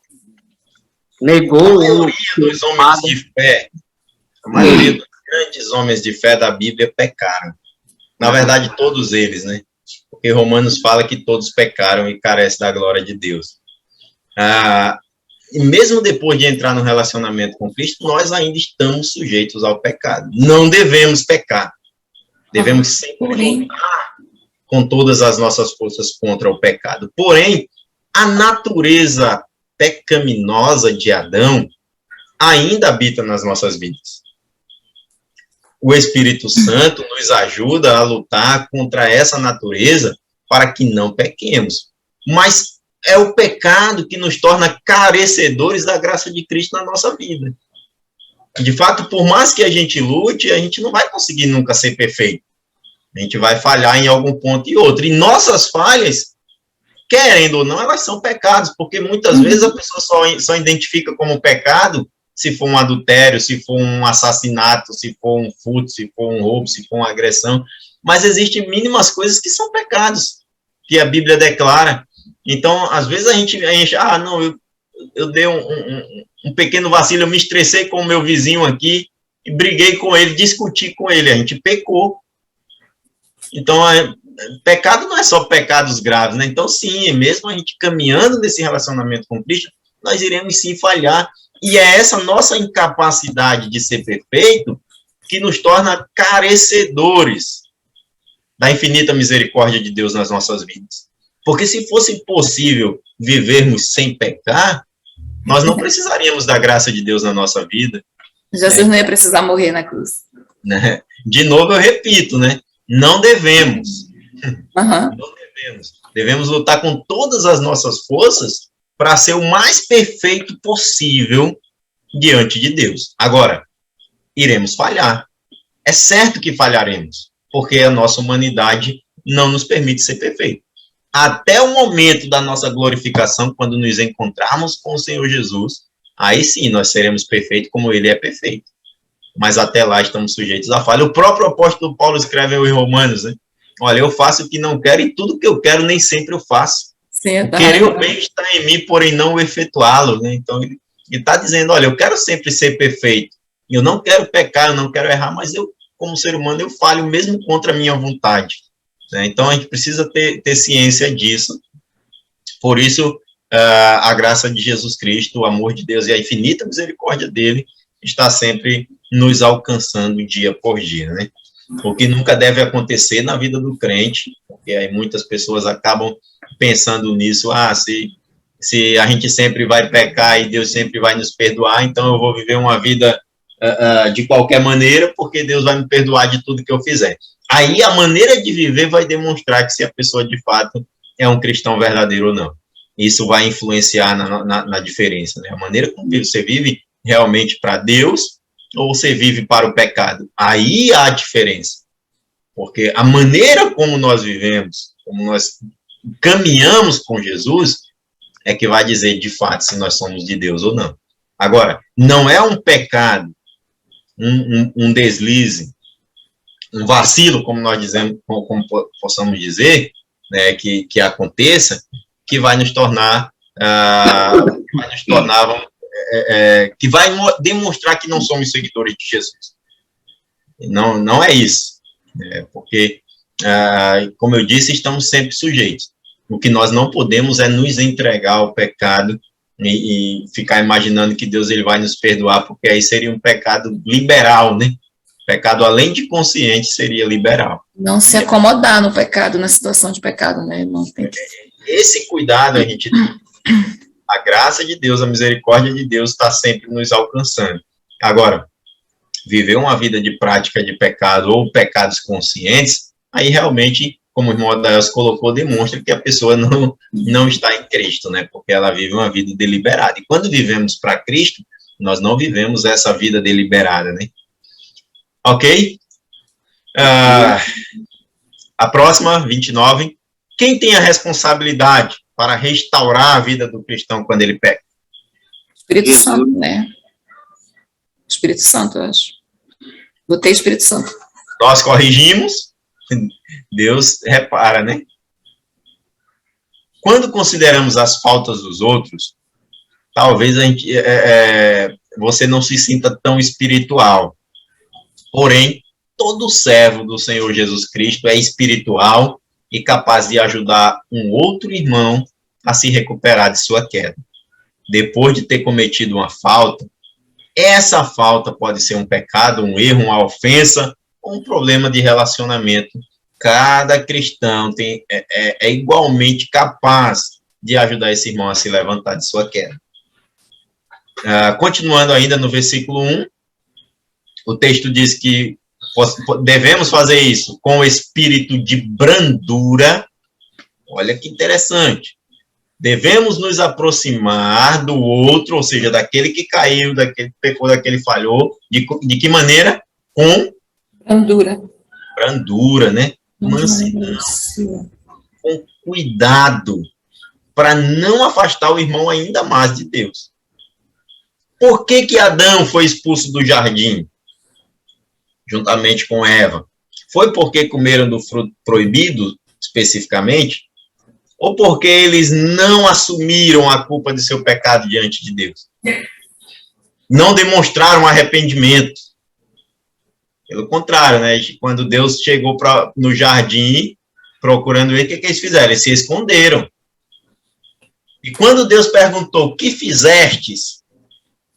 negou A maioria dos homens de fé, a maioria dos grandes homens de fé da Bíblia pecaram. Na verdade, todos eles, né? Porque Romanos fala que todos pecaram e carecem da glória de Deus. E mesmo depois de entrar no relacionamento com Cristo, nós ainda estamos sujeitos ao pecado. Não devemos pecar. Devemos sempre lutar com todas as nossas forças contra o pecado. Porém, a natureza pecaminosa de Adão ainda habita nas nossas vidas. O Espírito Santo nos ajuda a lutar contra essa natureza para que não pequemos. Mas é o pecado que nos torna carecedores da graça de Cristo na nossa vida. De fato, por mais que a gente lute, a gente não vai conseguir nunca ser perfeito. A gente vai falhar em algum ponto e outro. E nossas falhas, querendo ou não, elas são pecados, porque muitas vezes a pessoa só identifica como pecado se for um adultério, se for um assassinato, se for um furto, se for um roubo, se for uma agressão. Mas existem mínimas coisas que são pecados, que a Bíblia declara. Então, às vezes a gente eu dei um pequeno vacilo, eu me estressei com o meu vizinho aqui, e briguei com ele, discuti com ele, a gente pecou. Então, pecado não é só pecados graves, né? Então, sim, mesmo a gente caminhando nesse relacionamento com Cristo, nós iremos sim falhar, e é essa nossa incapacidade de ser perfeito que nos torna carecedores da infinita misericórdia de Deus nas nossas vidas. Porque se fosse possível vivermos sem pecar, nós não precisaríamos da graça de Deus na nossa vida. Jesus não ia precisar morrer na cruz. Né? De novo, eu repito, né? Não devemos. Não devemos. Devemos lutar com todas as nossas forças para ser o mais perfeito possível diante de Deus. Agora, iremos falhar. É certo que falharemos, porque a nossa humanidade não nos permite ser perfeito. Até o momento da nossa glorificação, quando nos encontrarmos com o Senhor Jesus, aí sim nós seremos perfeitos como Ele é perfeito. Mas até lá estamos sujeitos à falha. O próprio apóstolo Paulo escreve em Romanos, né? Olha, eu faço o que não quero e tudo que eu quero nem sempre eu faço. Sim, tá. Querer o bem está em mim, porém não o efetuá-lo, né? Então ele está dizendo, olha, eu quero sempre ser perfeito. Eu não quero pecar, eu não quero errar, mas eu, como ser humano, eu falho mesmo contra a minha vontade. Então, a gente precisa ter ciência disso. Por isso, a graça de Jesus Cristo, o amor de Deus e a infinita misericórdia dele está sempre nos alcançando dia por dia, né? O que nunca deve acontecer na vida do crente, porque aí muitas pessoas acabam pensando nisso, se a gente sempre vai pecar e Deus sempre vai nos perdoar, então eu vou viver uma vida de qualquer maneira, porque Deus vai me perdoar de tudo que eu fizer. Aí a maneira de viver vai demonstrar que se a pessoa de fato é um cristão verdadeiro ou não. Isso vai influenciar na diferença, né? A maneira como você vive realmente para Deus ou você vive para o pecado. Aí há a diferença. Porque a maneira como nós vivemos, como nós caminhamos com Jesus, é que vai dizer de fato se nós somos de Deus ou não. Agora, não é um pecado, um deslize, um vacilo, como nós dizemos, como possamos dizer, né, que aconteça, que vai nos tornar, que vai demonstrar que não somos seguidores de Jesus. Não é isso, porque, como eu disse, estamos sempre sujeitos. O que nós não podemos é nos entregar ao pecado e ficar imaginando que Deus ele vai nos perdoar, porque aí seria um pecado liberal, né? Pecado, além de consciente, seria liberal. Não se acomodar no pecado, na situação de pecado, né, irmão? Tem que... Esse cuidado a gente tem. A graça de Deus, a misericórdia de Deus está sempre nos alcançando. Agora, viver uma vida de prática de pecado ou pecados conscientes, aí realmente como o irmão Adaels colocou, demonstra que a pessoa não está em Cristo, né? Porque ela vive uma vida deliberada. E quando vivemos para Cristo, nós não vivemos essa vida deliberada, né? Ok? A próxima, 29. Quem tem a responsabilidade para restaurar a vida do cristão quando ele peca? Espírito Santo, né? Espírito Santo, eu acho. Botei Espírito Santo. Nós corrigimos, Deus repara, né? Quando consideramos as faltas dos outros, talvez você não se sinta tão espiritual. Porém, todo servo do Senhor Jesus Cristo é espiritual e capaz de ajudar um outro irmão a se recuperar de sua queda. Depois de ter cometido uma falta, essa falta pode ser um pecado, um erro, uma ofensa, ou um problema de relacionamento. Cada cristão é igualmente capaz de ajudar esse irmão a se levantar de sua queda. Continuando ainda no versículo 1, o texto diz que devemos fazer isso com o espírito de brandura. Olha que interessante. Devemos nos aproximar do outro, ou seja, daquele que caiu, daquele que pecou, daquele que falhou. De que maneira? Com Brandura. Brandura, né? Mansidão. Com cuidado, para não afastar o irmão ainda mais de Deus. Por que Adão foi expulso do jardim? Juntamente com Eva. Foi porque comeram do fruto proibido, especificamente? Ou porque eles não assumiram a culpa de seu pecado diante de Deus? Não demonstraram arrependimento. Pelo contrário, né? Quando Deus chegou no jardim, procurando ver, o que eles fizeram? Eles se esconderam. E quando Deus perguntou, o que fizestes?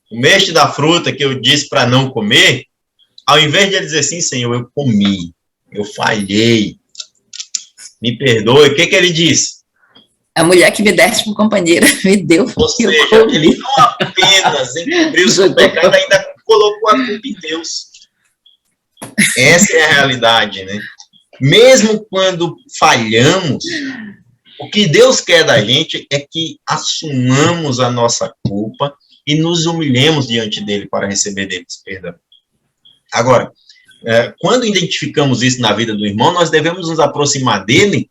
Comeste da fruta que eu disse para não comer? Ao invés de ele dizer assim, Senhor, eu comi, eu falhei, me perdoe, o que ele disse? A mulher que me deste por companheira me deu. Ou seja, ele não apenas encobriu seu pecado, ainda colocou a culpa em Deus. Essa é a realidade, né? Mesmo quando falhamos, o que Deus quer da gente é que assumamos a nossa culpa e nos humilhemos diante dele para receber deles perdão. Agora, quando identificamos isso na vida do irmão, nós devemos nos aproximar dele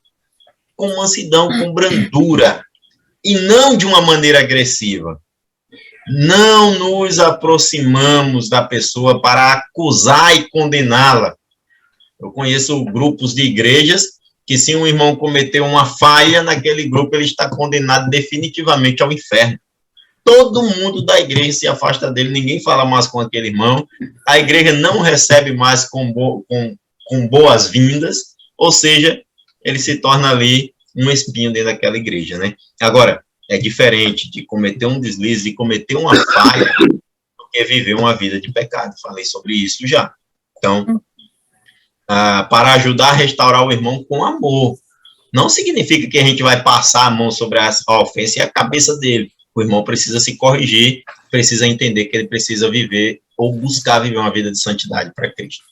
com mansidão, com brandura, e não de uma maneira agressiva. Não nos aproximamos da pessoa para acusar e condená-la. Eu conheço grupos de igrejas que, se um irmão cometeu uma falha naquele grupo, ele está condenado definitivamente ao inferno. Todo mundo da igreja se afasta dele, ninguém fala mais com aquele irmão, a igreja não recebe mais com boas-vindas, ou seja, ele se torna ali um espinho dentro daquela igreja, né? Agora, é diferente de cometer um deslize, de cometer uma falha, do que viver uma vida de pecado. Falei sobre isso já. Então, para ajudar a restaurar o irmão com amor. Não significa que a gente vai passar a mão sobre a ofensa e a cabeça dele. O irmão precisa se corrigir, precisa entender que ele precisa viver ou buscar viver uma vida de santidade para Cristo.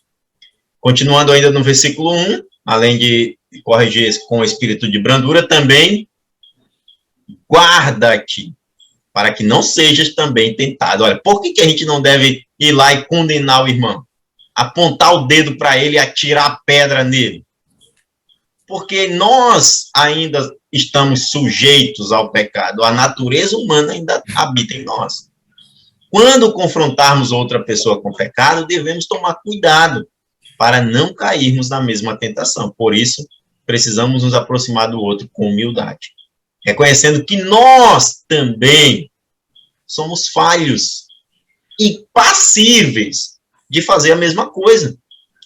Continuando ainda no versículo 1, além de corrigir com o espírito de brandura, também guarda-te, para que não sejas também tentado. Olha, por que a gente não deve ir lá e condenar o irmão? Apontar o dedo para ele e atirar a pedra nele? Porque nós ainda estamos sujeitos ao pecado, a natureza humana ainda habita em nós. Quando confrontarmos outra pessoa com pecado, devemos tomar cuidado para não cairmos na mesma tentação. Por isso, precisamos nos aproximar do outro com humildade, reconhecendo que nós também somos falhos e passíveis de fazer a mesma coisa.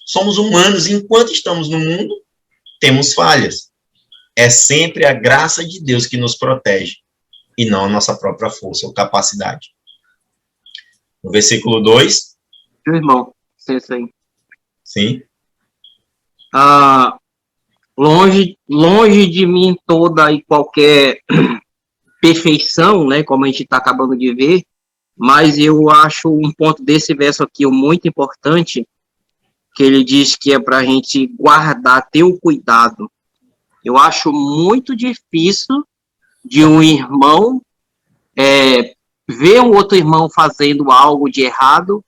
Somos humanos e, enquanto estamos no mundo, temos falhas. É sempre a graça de Deus que nos protege e não a nossa própria força ou capacidade. No versículo 2. Meu irmão, licença aí. Sim. Longe de mim toda e qualquer perfeição, né, como a gente está acabando de ver, mas eu acho um ponto desse verso aqui muito importante, que ele diz que é para a gente guardar, ter o cuidado Eu acho muito difícil de um irmão ver um outro irmão fazendo algo de errado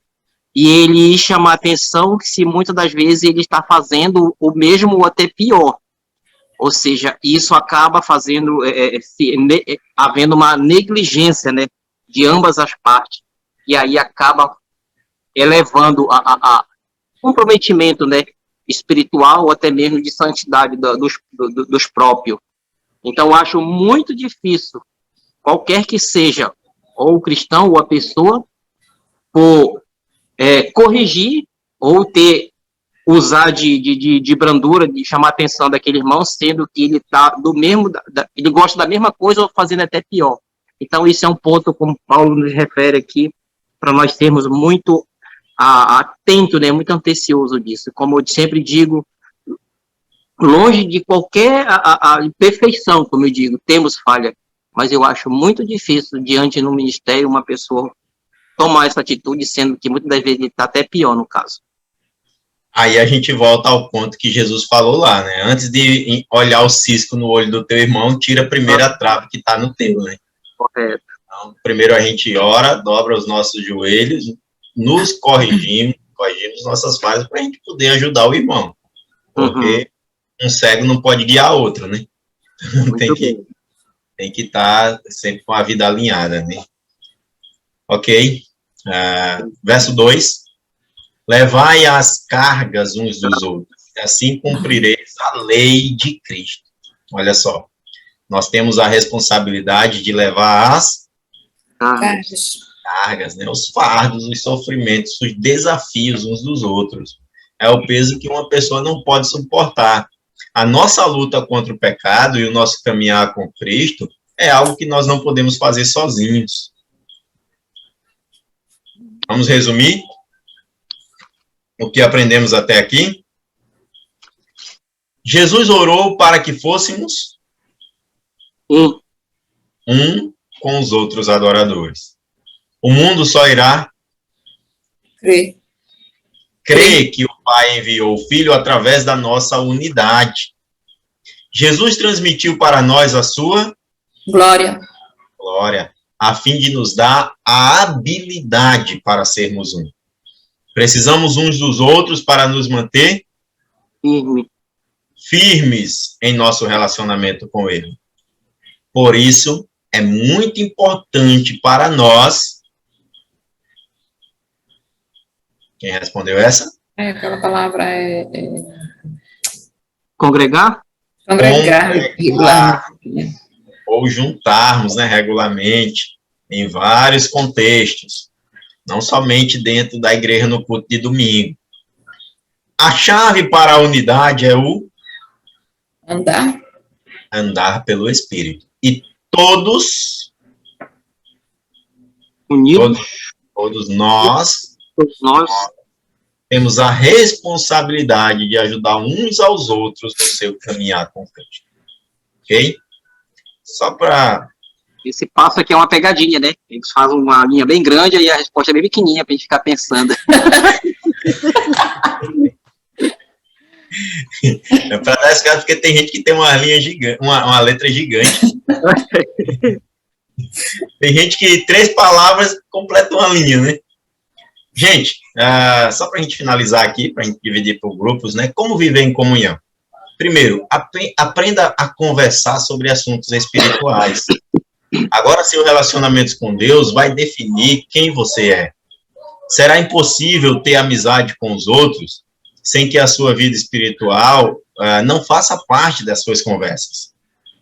e ele chamar atenção que se muitas das vezes ele está fazendo o mesmo ou até pior. Ou seja, isso acaba fazendo, havendo uma negligência, né, de ambas as partes. E aí acaba elevando a comprometimento, né, espiritual ou até mesmo de santidade dos próprios. Então, eu acho muito difícil, qualquer que seja, ou o cristão ou a pessoa, por corrigir ou usar de brandura, de chamar a atenção daquele irmão, sendo que ele tá ele gosta da mesma coisa ou fazendo até pior. Então, isso é um ponto, como Paulo nos refere aqui, para nós sermos muito atento, né, muito atencioso disso. Como eu sempre digo, longe de qualquer perfeição, como eu digo, temos falha, mas eu acho muito difícil, diante no ministério, uma pessoa tomar essa atitude, sendo que muitas das vezes ele está até pior no caso. Aí a gente volta ao ponto que Jesus falou lá, né? Antes de olhar o cisco no olho do teu irmão, tira primeiro a trave que está no teu, né? Correto. Então, primeiro a gente ora, dobra os nossos joelhos, nos corrigimos nossas falhas para a gente poder ajudar o irmão. Porque um cego não pode guiar outro, né? Tem que estar sempre com a vida alinhada, né? Ok? Verso 2. Levai as cargas uns dos outros, e assim cumprireis a lei de Cristo. Olha só, nós temos a responsabilidade de levar as cargas, né? Os fardos, os sofrimentos, os desafios uns dos outros. É o peso que uma pessoa não pode suportar. A nossa luta contra o pecado e o nosso caminhar com Cristo é algo que nós não podemos fazer sozinhos. Vamos resumir o que aprendemos até aqui? Jesus orou para que fôssemos um com os outros adoradores. O mundo só irá crer que o Pai enviou o Filho através da nossa unidade. Jesus transmitiu para nós a sua glória, a fim de nos dar a habilidade para sermos um. Precisamos uns dos outros para nos manter firmes em nosso relacionamento com Ele. Por isso, é muito importante para nós. Quem respondeu essa? Aquela palavra congregar? Congregar. Ou juntarmos, né, regularmente, em vários contextos. Não somente dentro da igreja no culto de domingo. A chave para a unidade é o andar pelo Espírito. E todos unidos, todos nós temos a responsabilidade de ajudar uns aos outros no seu caminhar com Cristo. Ok? Só para... Esse passo aqui é uma pegadinha, né? Eles fazem uma linha bem grande e a resposta é bem pequenininha para a gente ficar pensando. É para dar esse caso, porque tem gente que tem uma linha gigante, uma letra gigante. Tem gente que 3 palavras completam uma linha, né? Gente, só para a gente finalizar aqui, para a gente dividir por grupos, né? Como viver em comunhão? Primeiro, aprenda a conversar sobre assuntos espirituais. Agora, seu relacionamento com Deus vai definir quem você é. Será impossível ter amizade com os outros sem que a sua vida espiritual não faça parte das suas conversas.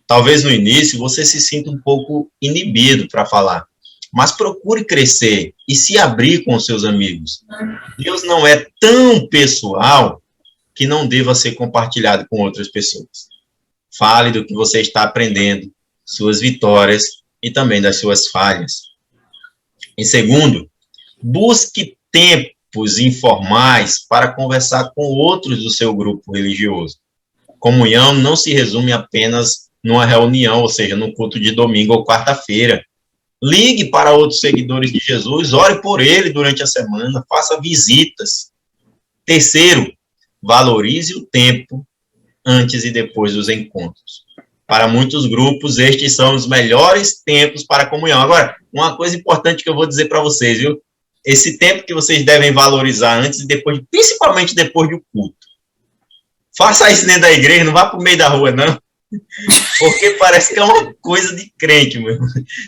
Talvez no início você se sinta um pouco inibido para falar, mas procure crescer e se abrir com os seus amigos. Deus não é tão pessoal que não deva ser compartilhado com outras pessoas. Fale do que você está aprendendo, suas vitórias e também das suas falhas. Em segundo, busque tempos informais para conversar com outros do seu grupo religioso. Comunhão não se resume apenas numa reunião, ou seja, no culto de domingo ou quarta-feira. Ligue para outros seguidores de Jesus, ore por ele durante a semana, faça visitas. Terceiro, valorize o tempo antes e depois dos encontros. Para muitos grupos, estes são os melhores tempos para a comunhão. Agora, uma coisa importante que eu vou dizer para vocês, viu? Esse tempo que vocês devem valorizar antes e depois, principalmente depois do culto. Faça isso dentro da igreja, não vá para o meio da rua, não. Porque parece que é uma coisa de crente, meu.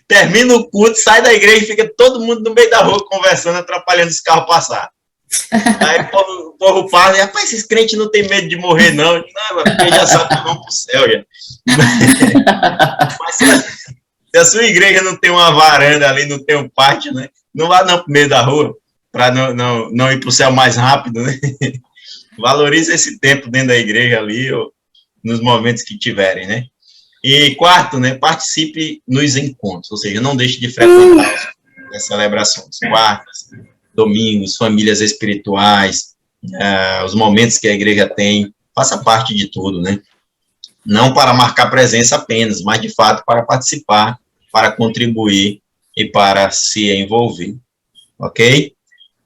Termina o culto, sai da igreja e fica todo mundo no meio da rua conversando, atrapalhando os carros passar. Aí o povo fala, rapaz, esses crentes não tem medo de morrer, não. Não, porque já sabe que vão pro céu, já. Mas se a sua igreja não tem uma varanda ali, não tem um pátio, né? Não vá não pro meio da rua, para não ir pro céu mais rápido, né? Valorize esse tempo dentro da igreja ali, ou nos momentos que tiverem, né? E quarto, né? Participe nos encontros, ou seja, não deixe de frequentar as celebrações. Quartas, domingos, famílias espirituais, os momentos que a igreja tem, faça parte de tudo, né? Não para marcar presença apenas, mas de fato para participar, para contribuir e para se envolver, ok?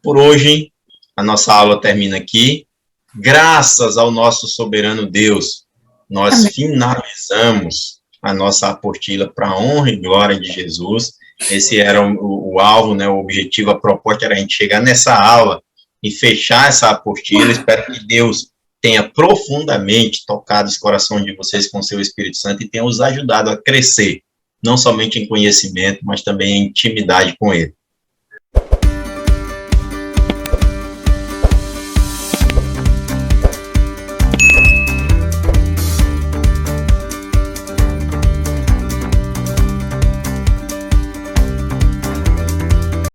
Por hoje, a nossa aula termina aqui. Graças ao nosso soberano Deus, nós Amém. Finalizamos a nossa apostila para a honra e glória de Jesus. Esse era o alvo, né, o objetivo, a proposta era a gente chegar nessa aula e fechar essa apostila. Espero que Deus tenha profundamente tocado os corações de vocês com o seu Espírito Santo e tenha os ajudado a crescer, não somente em conhecimento, mas também em intimidade com Ele.